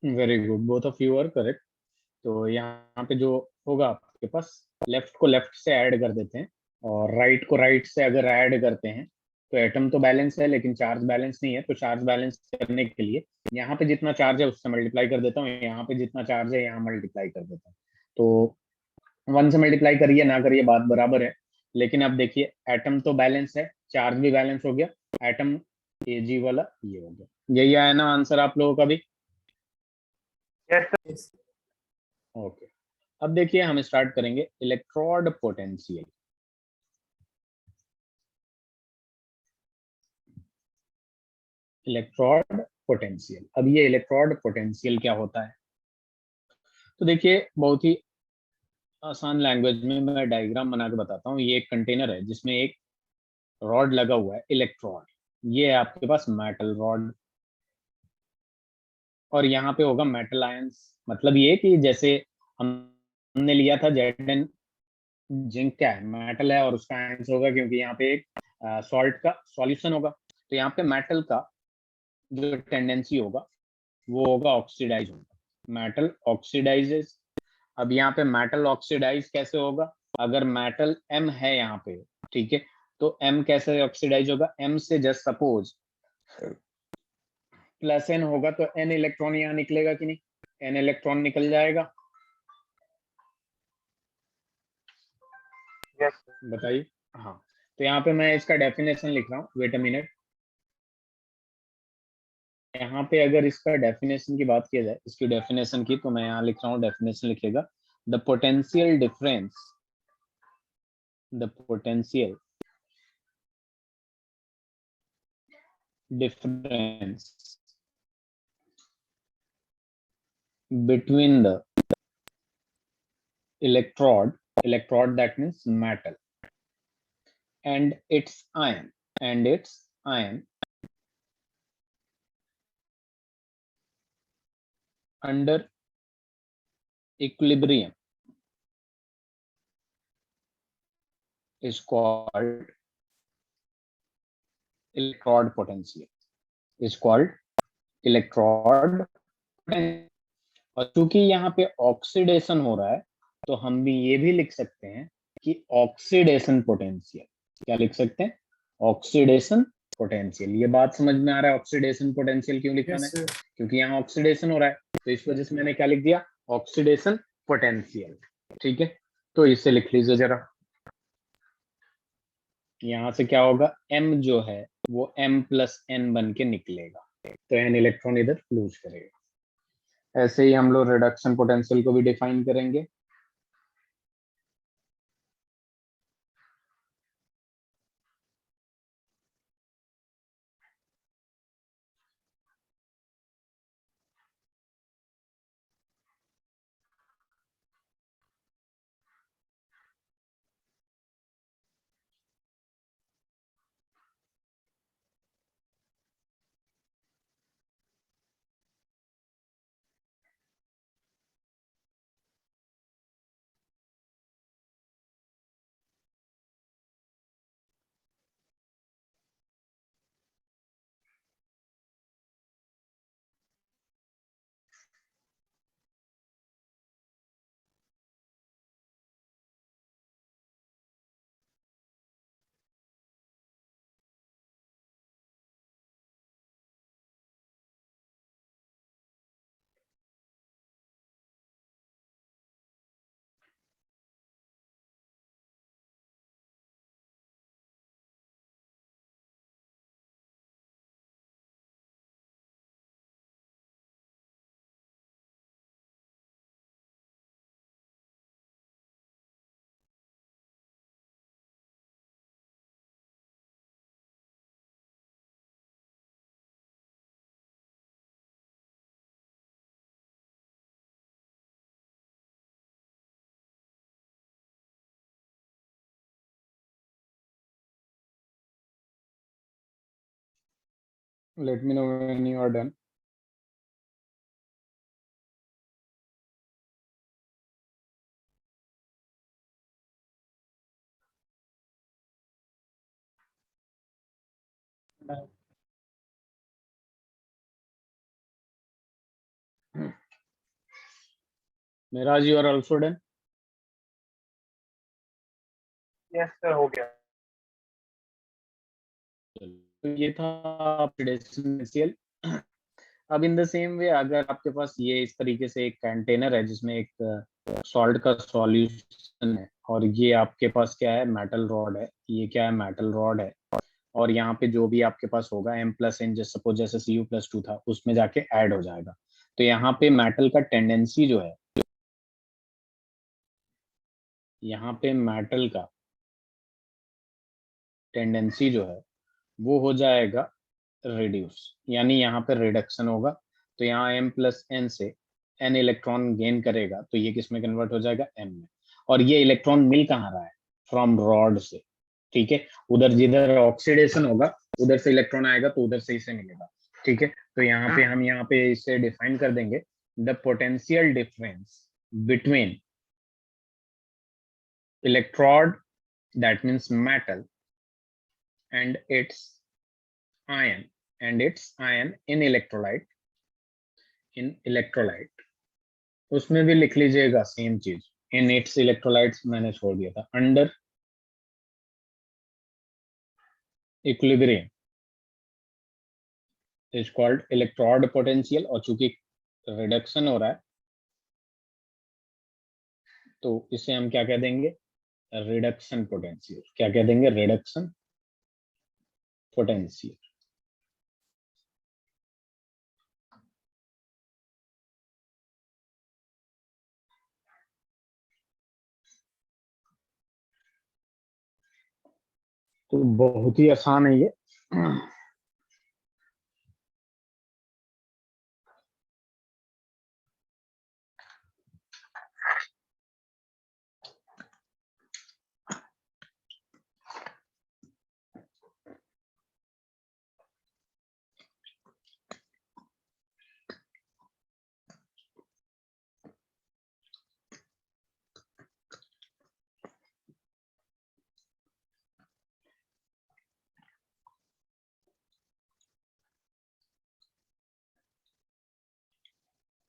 Very good, both of you are correct. तो यहाँ पे जो होगा आपके पास, लेफ्ट को लेफ्ट से ऐड कर देते हैं और राइट को राइट से अगर ऐड करते हैं तो एटम तो बैलेंस है लेकिन चार्ज बैलेंस नहीं है, तो चार्ज बैलेंस करने के लिए यहाँ पे जितना चार्ज है उससे मल्टीप्लाई कर देता हूँ, यहाँ पे जितना चार्ज है यहाँ मल्टीप्लाई कर देता हूँ। तो 1 से मल्टीप्लाई करिए ना करिए बात बराबर है। लेकिन अब देखिए एटम तो बैलेंस है, चार्ज भी बैलेंस हो गया, एटम एजी वाला ये हो गया। यही आया ना आंसर आप लोगों का भी? Yes, sir. Yes. ओके, अब देखिए हम स्टार्ट करेंगे इलेक्ट्रोड पोटेंशियल। इलेक्ट्रोड पोटेंशियल, अब ये इलेक्ट्रोड पोटेंशियल क्या होता है? तो देखिए बहुत ही आसान लैंग्वेज में मैं डायग्राम बना के बताता हूँ। ये एक कंटेनर है जिसमें एक रॉड लगा हुआ है, इलेक्ट्रोड। ये है आपके पास मेटल रॉड, और यहाँ पे होगा मेटल आयंस। मतलब ये कि जैसे हमने लिया था जेड, जिंक क्या है, मेटल है, और उसका आयंस होगा क्योंकि यहाँ पे एक सॉल्ट का सॉल्यूशन होगा। तो यहाँ पे मेटल का जो टेंडेंसी होगा वो होगा ऑक्सीडाइज होगा, मेटल ऑक्सीडाइजेस। अब यहाँ पे मेटल ऑक्सीडाइज कैसे होगा? अगर मेटल M है यहाँ पे, ठीक है, तो M कैसे ऑक्सीडाइज होगा? M से जस्ट सपोज प्लस N होगा तो N इलेक्ट्रॉन यहाँ निकलेगा कि नहीं? N इलेक्ट्रॉन निकल जाएगा, Yes, sir. बताइए। हाँ, तो यहाँ पे मैं इसका डेफिनेशन लिख रहा हूँ, वेट अ मिनट। यहाँ पे अगर इसका डेफिनेशन की बात किया जाए, इसकी डेफिनेशन की, तो मैं यहाँ लिख रहा हूँ, डेफिनेशन लिखेगा the potential difference, the potential difference between the electrode, electrode that means metal, and its ion, and its ion under equilibrium is called electrode potential, is called electrode potential। और चूंकि यहाँ पे ऑक्सीडेशन हो रहा है, तो हम भी ये भी लिख सकते हैं कि ऑक्सीडेशन पोटेंशियल। क्या लिख सकते हैं? Oxidation potential. ये बात समझ में आ रहा है ऑक्सीडेशन पोटेंशियल क्यों लिखा Yes, मैं? sir. क्योंकि यहाँ ऑक्सीडेशन हो रहा है, तो इस वजह से मैंने क्या लिख दिया? Oxidation potential. ठीक है, तो इसे लिख लीजिए जरा। यहाँ से क्या होगा? M जो है वो M+N बन के निकलेगा, तो N इलेक्ट्रॉन इधर लूज करेगा। ऐसे ही हम लोग रिडक्शन पोटेंशियल को भी डिफाइन करेंगे। Let me know when you are done. Miraj, you are also done. Yes, sir. हो गया. तो ये था ऑक्सीडेशन। अब इन द सेम वे अगर आपके पास ये इस तरीके से एक कंटेनर है जिसमें एक सॉल्ट का सॉल्यूशन है, और ये आपके पास क्या है, मेटल रॉड है, ये क्या है, मेटल रॉड है, और यहाँ पे जो भी आपके पास होगा M+N, जैसे सपोज जैसे Cu+2 था उसमें जाके ऐड हो जाएगा। तो यहाँ पे मेटल का टेंडेंसी जो है, यहाँ पे मेटल का टेंडेंसी जो है वो हो जाएगा रिड्यूस, यानी यहाँ पे रिडक्शन होगा। तो यहाँ M+N से N इलेक्ट्रॉन गेन करेगा, तो ये किस में कन्वर्ट हो जाएगा, M में। और ये इलेक्ट्रॉन मिल कहाँ रहा है, फ्रॉम रॉड से, ठीक है। उधर जिधर ऑक्सीडेशन होगा उधर से इलेक्ट्रॉन आएगा, तो उधर से इसे मिलेगा, ठीक है। तो यहाँ पे हम यहाँ पे इसे डिफाइन कर देंगे, the potential difference between electrode, that means metal, and its ion in electrolyte, उसमें भी लिख लीजिएगा सेम चीज, इन इट्स इलेक्ट्रोलाइट्स मैंने छोड़ दिया था, under equilibrium is called electrode potential. और चूंकि रिडक्शन हो रहा है तो इसे हम क्या कह देंगे, रिडक्शन पोटेंशियल। क्या कह देंगे, रिडक्शन पोटेंशियल। तो बहुत ही आसान है ये।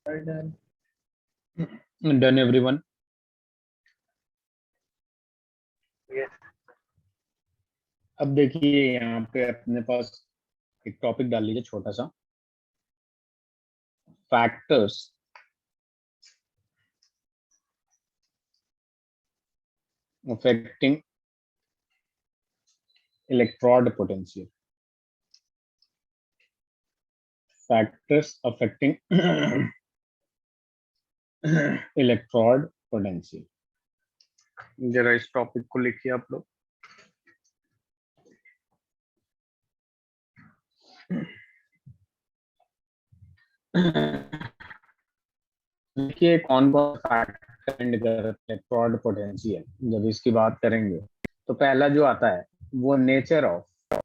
Done. Done everyone. Yes. अब देखिए यहाँ पे अपने पास एक टॉपिक डाल लीजिए छोटा सा, factors affecting electrode potential, factors affecting electrode potential। जरा इस टॉपिक को लिखिए आप लोग। देखिए कौन कौन फैक्टर डिपेंड करते हैं इलेक्ट्रोड पोटेंशियल, जब इसकी बात करेंगे तो पहला जो आता है वो nature of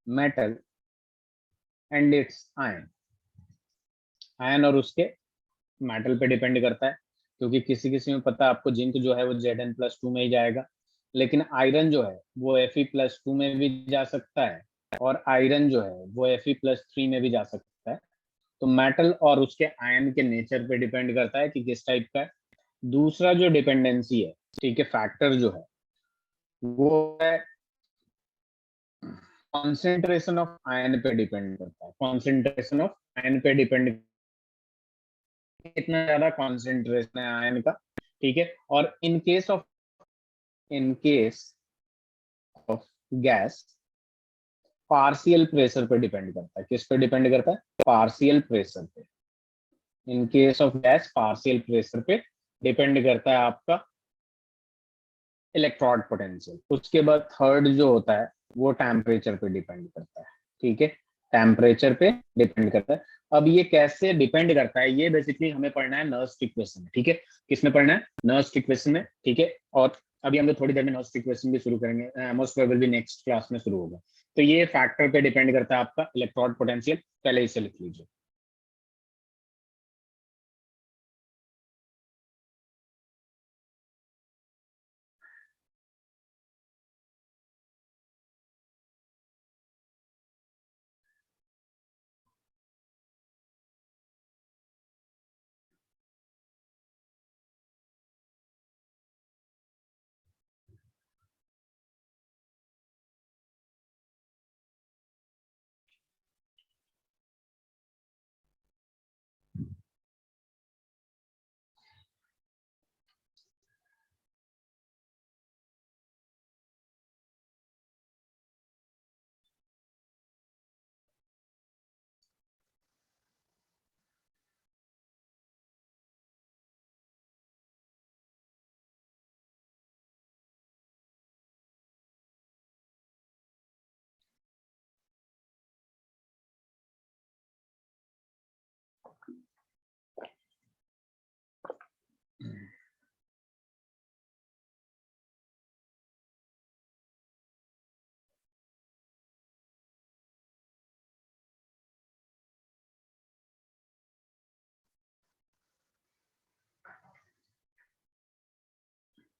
metal and it's ion, ion और उसके मेटल पे डिपेंड करता है। क्योंकि किसी किसी में पता है आपको, जिंक जो है वो Zn+2 में ही जाएगा, लेकिन आयरन जो है वो Fe+2 में भी जा सकता है, और आयरन जो है वो Fe+3 में भी जा सकता है। तो मेटल और उसके आयन के नेचर पे डिपेंड करता है कि किस टाइप का है। दूसरा जो डिपेंडेंसी है, ठीक है, फैक्टर जो है वो है कॉन्सेंट्रेशन ऑफ आयन पे डिपेंड करता है। कॉन्सेंट्रेशन ऑफ आयन पे डिपेंड, कितना ज्यादा कॉन्सेंट्रेशन है आयन का, ठीक है। और in case of gas partial pressure पे डिपेंड करता है। किस पे डिपेंड करता है, पार्शियल प्रेशर पे। In case of gas partial pressure पे डिपेंड करता है आपका इलेक्ट्रोड पोटेंशियल। उसके बाद थर्ड जो होता है वो टेम्परेचर पे डिपेंड करता है, ठीक है, टेम्परेचर पे डिपेंड करता है। अब ये कैसे डिपेंड करता है, ये बेसिकली हमें पढ़ना है नर्स्ट इक्वेशन में, ठीक है। किसमें पढ़ना है, नर्स्ट इक्वेशन में, ठीक है। और अभी हम लोग थोड़ी देर में नर्स्ट इक्वेशन भी शुरू करेंगे, मोस्ट प्रोबेबली नेक्स्ट क्लास में शुरू होगा। तो ये फैक्टर पे डिपेंड करता है आपका इलेक्ट्रोड पोटेंशियल, पहले इसे लिख लीजिए।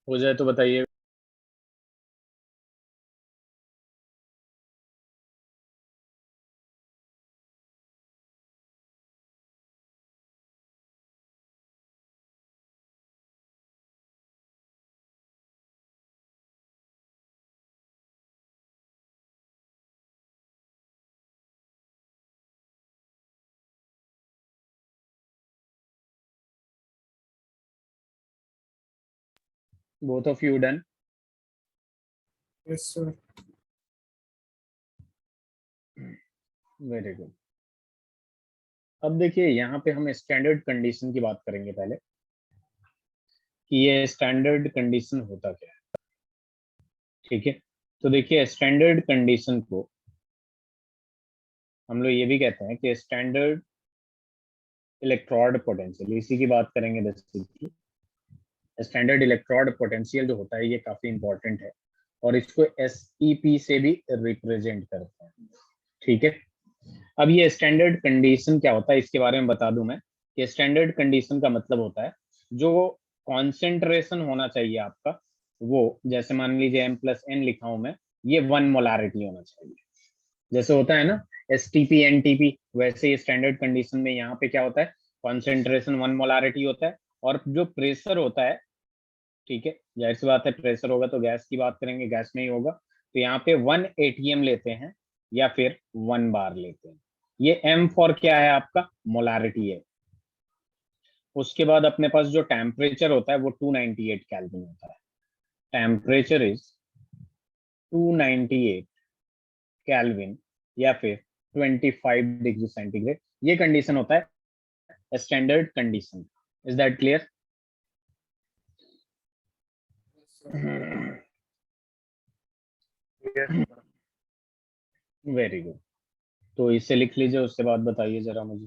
हो जाए तो बताइए। Both of you done? Yes sir. Very good. अब देखिए यहाँ पे हम स्टैंडर्ड कंडीशन की बात करेंगे पहले, कि ये स्टैंडर्ड कंडीशन होता क्या है। ठीक है, तो देखिए स्टैंडर्ड कंडीशन को हम लोग ये भी कहते हैं कि स्टैंडर्ड इलेक्ट्रोड पोटेंशियल, इसी की बात करेंगे बेसिकली। स्टैंडर्ड इलेक्ट्रोड पोटेंशियल जो होता है ये काफी इंपॉर्टेंट है, और इसको SEP से भी रिप्रेजेंट करते हैं। ठीक है, अब ये स्टैंडर्ड कंडीशन क्या होता है इसके बारे में बता दूं मैं, कि स्टैंडर्ड कंडीशन का मतलब होता है जो कॉन्सेंट्रेशन होना चाहिए आपका, वो जैसे मान लीजिए M+N लिखा हूं मैं, ये 1 मोलारिटी होना चाहिए। जैसे होता है ना STP NTP, वैसे ही स्टैंडर्ड कंडीशन में यहाँ पे क्या होता है, कॉन्सेंट्रेशन 1 मोलारिटी होता है, और जो प्रेशर होता है, ठीक है, जाहिर सी बात है प्रेशर होगा तो गैस की बात करेंगे, गैस में ही होगा, तो यहाँ पे 1 ATM लेते हैं या फिर 1 बार लेते हैं। ये M फॉर क्या है आपका, मोलारिटी है। उसके बाद अपने पास जो टेम्परेचर होता है वो 298 केल्विन होता है। टेम्परेचर इज 298 केल्विन या फिर 25 डिग्री सेंटीग्रेड। ये कंडीशन होता है standard condition. Is that clear? Yes, sir. Very good. तो इसे लिख लीजिए, उसके बाद बताइए जरा मुझे।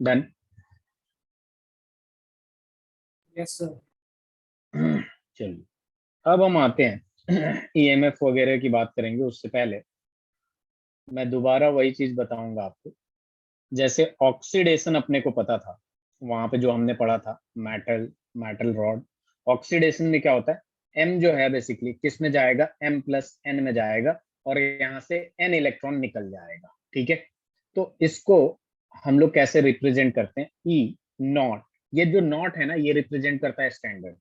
डन? Yes sir. चलिए, अब हम आते हैं EMF वगैरह की बात करेंगे। उससे पहले मैं दोबारा वही चीज बताऊंगा आपको। जैसे ऑक्सीडेशन अपने को पता था, वहां पे जो हमने पढ़ा था, मेटल मेटल रॉड। ऑक्सीडेशन में क्या होता है, M जो है बेसिकली किस में जाएगा, M+N में जाएगा, और यहाँ से N इलेक्ट्रॉन निकल जाएगा। ठीक है, तो इसको हम लोग कैसे रिप्रेजेंट करते हैं, E0। ये जो नॉट है ना, ये रिप्रेजेंट करता है स्टैंडर्ड।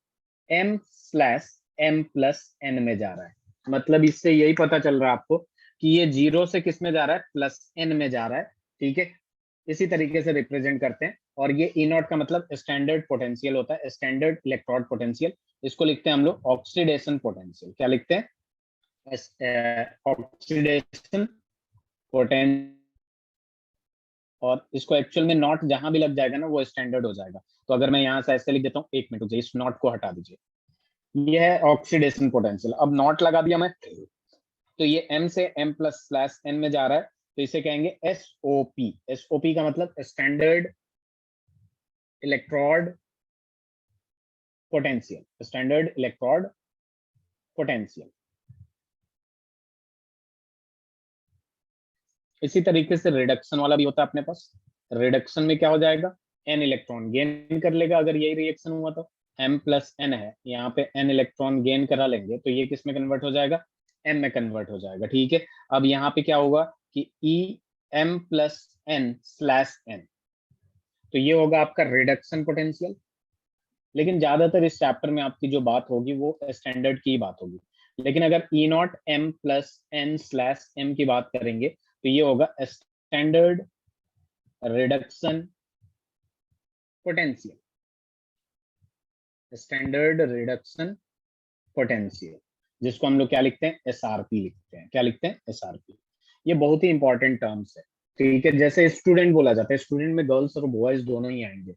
M/M+N में जा रहा है, मतलब इससे यही पता चल रहा है आपको कि ये 0 से किस में जा रहा है, +N में जा रहा है। ठीक है, इसी तरीके से रिप्रेजेंट करते हैं। और ये E0 का मतलब स्टैंडर्ड पोटेंशियल होता है, स्टैंडर्ड इलेक्ट्रोड पोटेंशियल। इसको लिखते हैं हम लोग ऑक्सीडेशन पोटेंशियल। क्या लिखते हैं, ऑक्सीडेशन पोटेंशियल। और इसको एक्चुअल में नॉट जहां भी लग जाएगा ना वो स्टैंडर्ड हो जाएगा। तो अगर मैं यहाँ से ऐसे लिख देता हूँ, 1 मिनट रुकिए, इस नॉट को हटा दीजिए, ये है ऑक्सीडेशन पोटेंशियल। अब नॉट लगा दिया मैं, तो ये M से M+/N में जा रहा है, तो इसे कहेंगे SOP। SOP का मतलब standard electrode potential, standard electrode potential. इसी तरीके से रिडक्शन वाला भी होता है अपने पास। रिडक्शन में क्या हो जाएगा, N इलेक्ट्रॉन गेन कर लेगा, अगर यही रिएक्शन हुआ तो। M+N है, यहाँ पे N इलेक्ट्रॉन गेन करा लेंगे तो ये किस में कन्वर्ट हो जाएगा, M में कन्वर्ट हो जाएगा। ठीक है, अब यहाँ पे क्या होगा कि EM+N/N, तो ये होगा आपका रिडक्शन पोटेंशियल। लेकिन ज्यादातर इस चैप्टर में आपकी जो बात होगी वो स्टैंडर्ड की बात होगी। लेकिन अगर E0M+N/M की बात करेंगे तो ये होगा standard reduction potential, standard reduction potential, जिसको हम लोग क्या लिखते हैं, SRP लिखते हैं। क्या लिखते हैं, SRP। ये बहुत ही इंपॉर्टेंट टर्म्स है। ठीक है, जैसे स्टूडेंट बोला जाता है, स्टूडेंट में गर्ल्स और बॉयज दोनों ही आएंगे।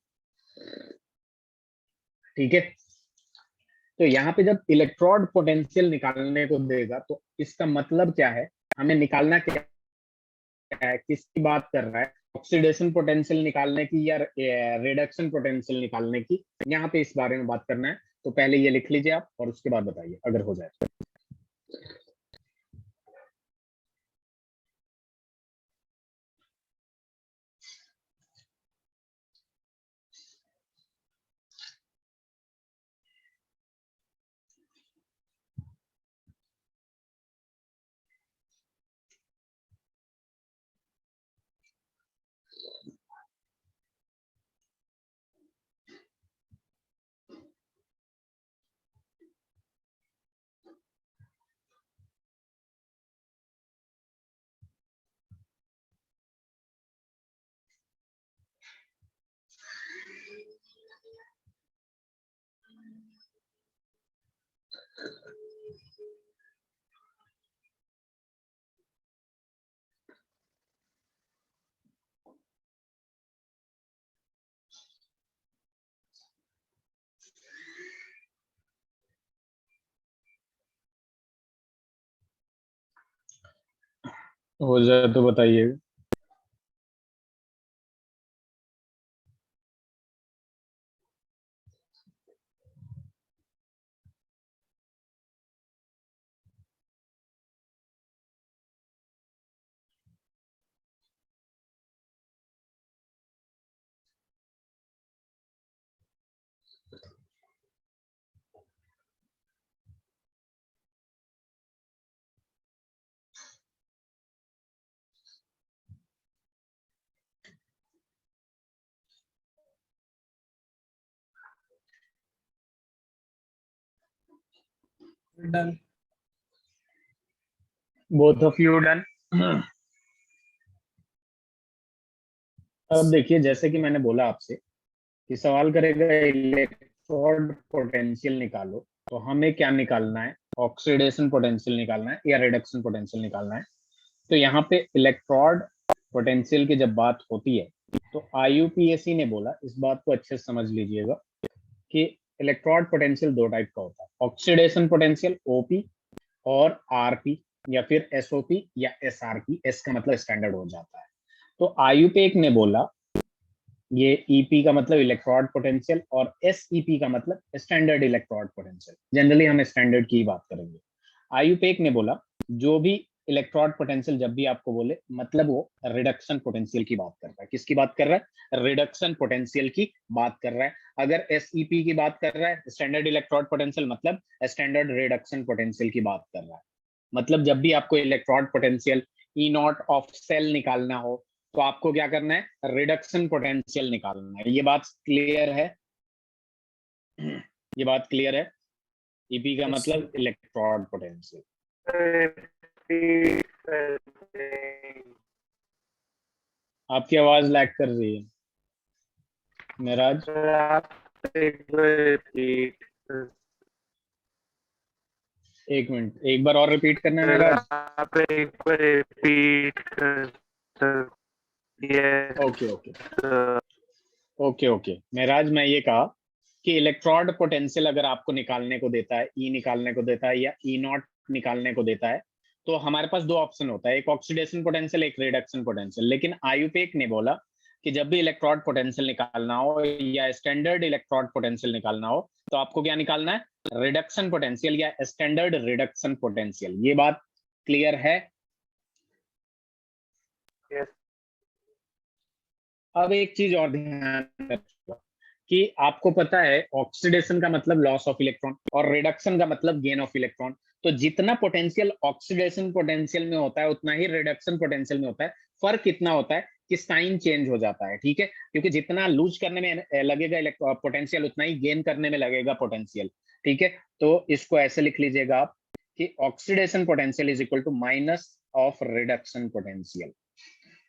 ठीक है, तो यहाँ पे जब इलेक्ट्रोड पोटेंशियल निकालने को देगा तो इसका मतलब क्या है, हमें निकालना क्या है, किसकी बात कर रहा है, ऑक्सीडेशन पोटेंशियल निकालने की या रिडक्शन पोटेंशियल निकालने की, यहाँ पे इस बारे में बात करना है। तो पहले ये लिख लीजिए आप और उसके बाद बताइए अगर हो जाए। हो जाए तो बताइए। Done. Both of you done. अब देखिए, जैसे कि मैंने बोला आपसे कि सवाल करेगा इलेक्ट्रोड पोटेंशियल निकालो, तो हमें क्या निकालना है, ऑक्सीडेशन पोटेंशियल निकालना है या रिडक्शन पोटेंशियल निकालना है। तो यहाँ पे इलेक्ट्रोड पोटेंशियल की जब बात होती है तो आईयूपीएसी ने बोला, इस बात को अच्छे से समझ लीजिएगा कि इलेक्ट्रोड पोटेंशियल दो टाइप का होता है, ऑक्सीडेशन पोटेंशियल ओपी और आरपी, या फिर एसओपी या एसआरपी। एस का मतलब स्टैंडर्ड हो जाता है। तो आयुपेक ने बोला, ये ईपी का मतलब इलेक्ट्रोड पोटेंशियल और एसईपी का मतलब स्टैंडर्ड इलेक्ट्रोड पोटेंशियल। जनरली हम स्टैंडर्ड की बात करेंगे। आयुपेक ने बोला, जो भी इलेक्ट्रोड पोटेंशियल जब भी आपको बोले, मतलब वो रिडक्शन पोटेंशियल की बात कर रहा है। किसकी बात कर रहा है? रिडक्शन पोटेंशियल की बात कर रहा है। अगर एसईपी की बात कर रहा है, स्टैंडर्ड इलेक्ट्रोड पोटेंशियल, मतलब स्टैंडर्ड रिडक्शन पोटेंशियल की बात कर रहा है। मतलब जब भी आपको electrode potential E nought of cell निकालना हो, तो आपको क्या करना है? रिडक्शन पोटेंशियल निकालना है। ये बात क्लियर है? ये बात क्लियर है? ईपी का मतलब इलेक्ट्रोड पोटेंशियल। आपकी आवाज लैग कर रही है मेराज। एक मिनट, एक बार और रिपीट करना है Meraj. Okay okay okay okay Meraj, मैं ये कहा कि इलेक्ट्रोड पोटेंशियल अगर आपको निकालने को देता है, ई निकालने को देता है या ई नॉट निकालने को देता है, तो हमारे पास दो ऑप्शन होता है, एक ऑक्सीडेशन पोटेंशियल, एक रिडक्शन पोटेंशियल। लेकिन आयुपेक ने बोला कि जब भी इलेक्ट्रोड पोटेंशियल निकालना हो या स्टैंडर्ड इलेक्ट्रोड पोटेंशियल निकालना हो, तो आपको क्या निकालना है? रिडक्शन पोटेंशियल या स्टैंडर्ड रिडक्शन पोटेंशियल। ये बात क्लियर है? Yes. अब एक चीज और ध्यान रखिएगा कि आपको पता है ऑक्सीडेशन का मतलब लॉस ऑफ इलेक्ट्रॉन और रिडक्शन का मतलब गेन ऑफ इलेक्ट्रॉन। तो जितना पोटेंशियल ऑक्सीडेशन पोटेंशियल में होता है उतना ही रिडक्शन पोटेंशियल में होता है। फर्क कितना होता है कि साइन चेंज हो जाता है, ठीक है? क्योंकि जितना लूज करने में लगेगा पोटेंशियल, उतना ही गेन करने में लगेगा पोटेंशियल, ठीक है? तो इसको ऐसे लिख लीजिएगा आप कि oxidation potential is equal to minus of reduction potential,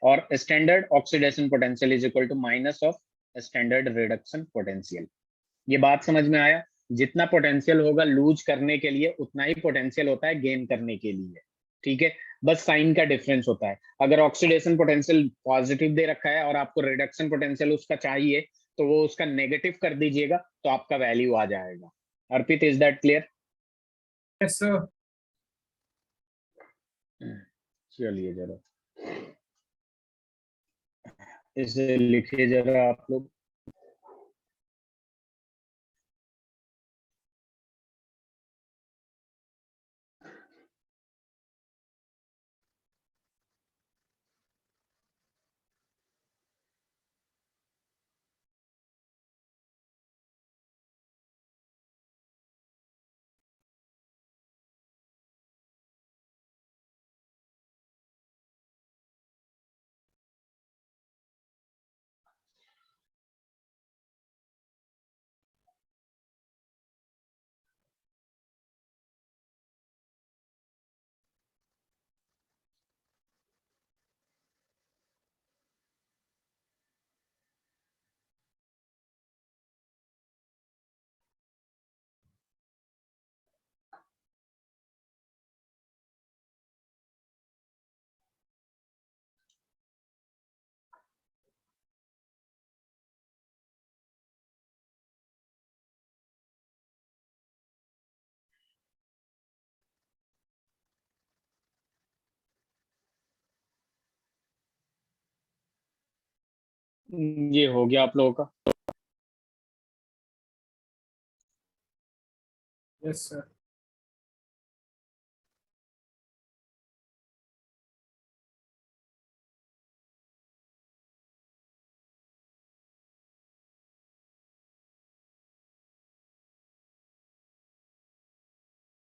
और standard oxidation potential is equal to minus of standard reduction potential. ये बात समझ में आया? जितना पोटेंशियल होगा लूज करने के लिए, उतना ही पोटेंशियल होता है गेन करने के लिए, ठीक है? बस साइन का डिफरेंस होता है। अगर ऑक्सीडेशन पोटेंशियल पॉजिटिव दे रखा है और आपको रिडक्शन पोटेंशियल उसका चाहिए, तो वो उसका नेगेटिव कर दीजिएगा, तो आपका वैल्यू आ जाएगा। Arpit, is that clear? Yes sir. चलिए जरा, इसे लिखिए जरा आप लोग। ये हो गया आप लोगों का। Yes sir.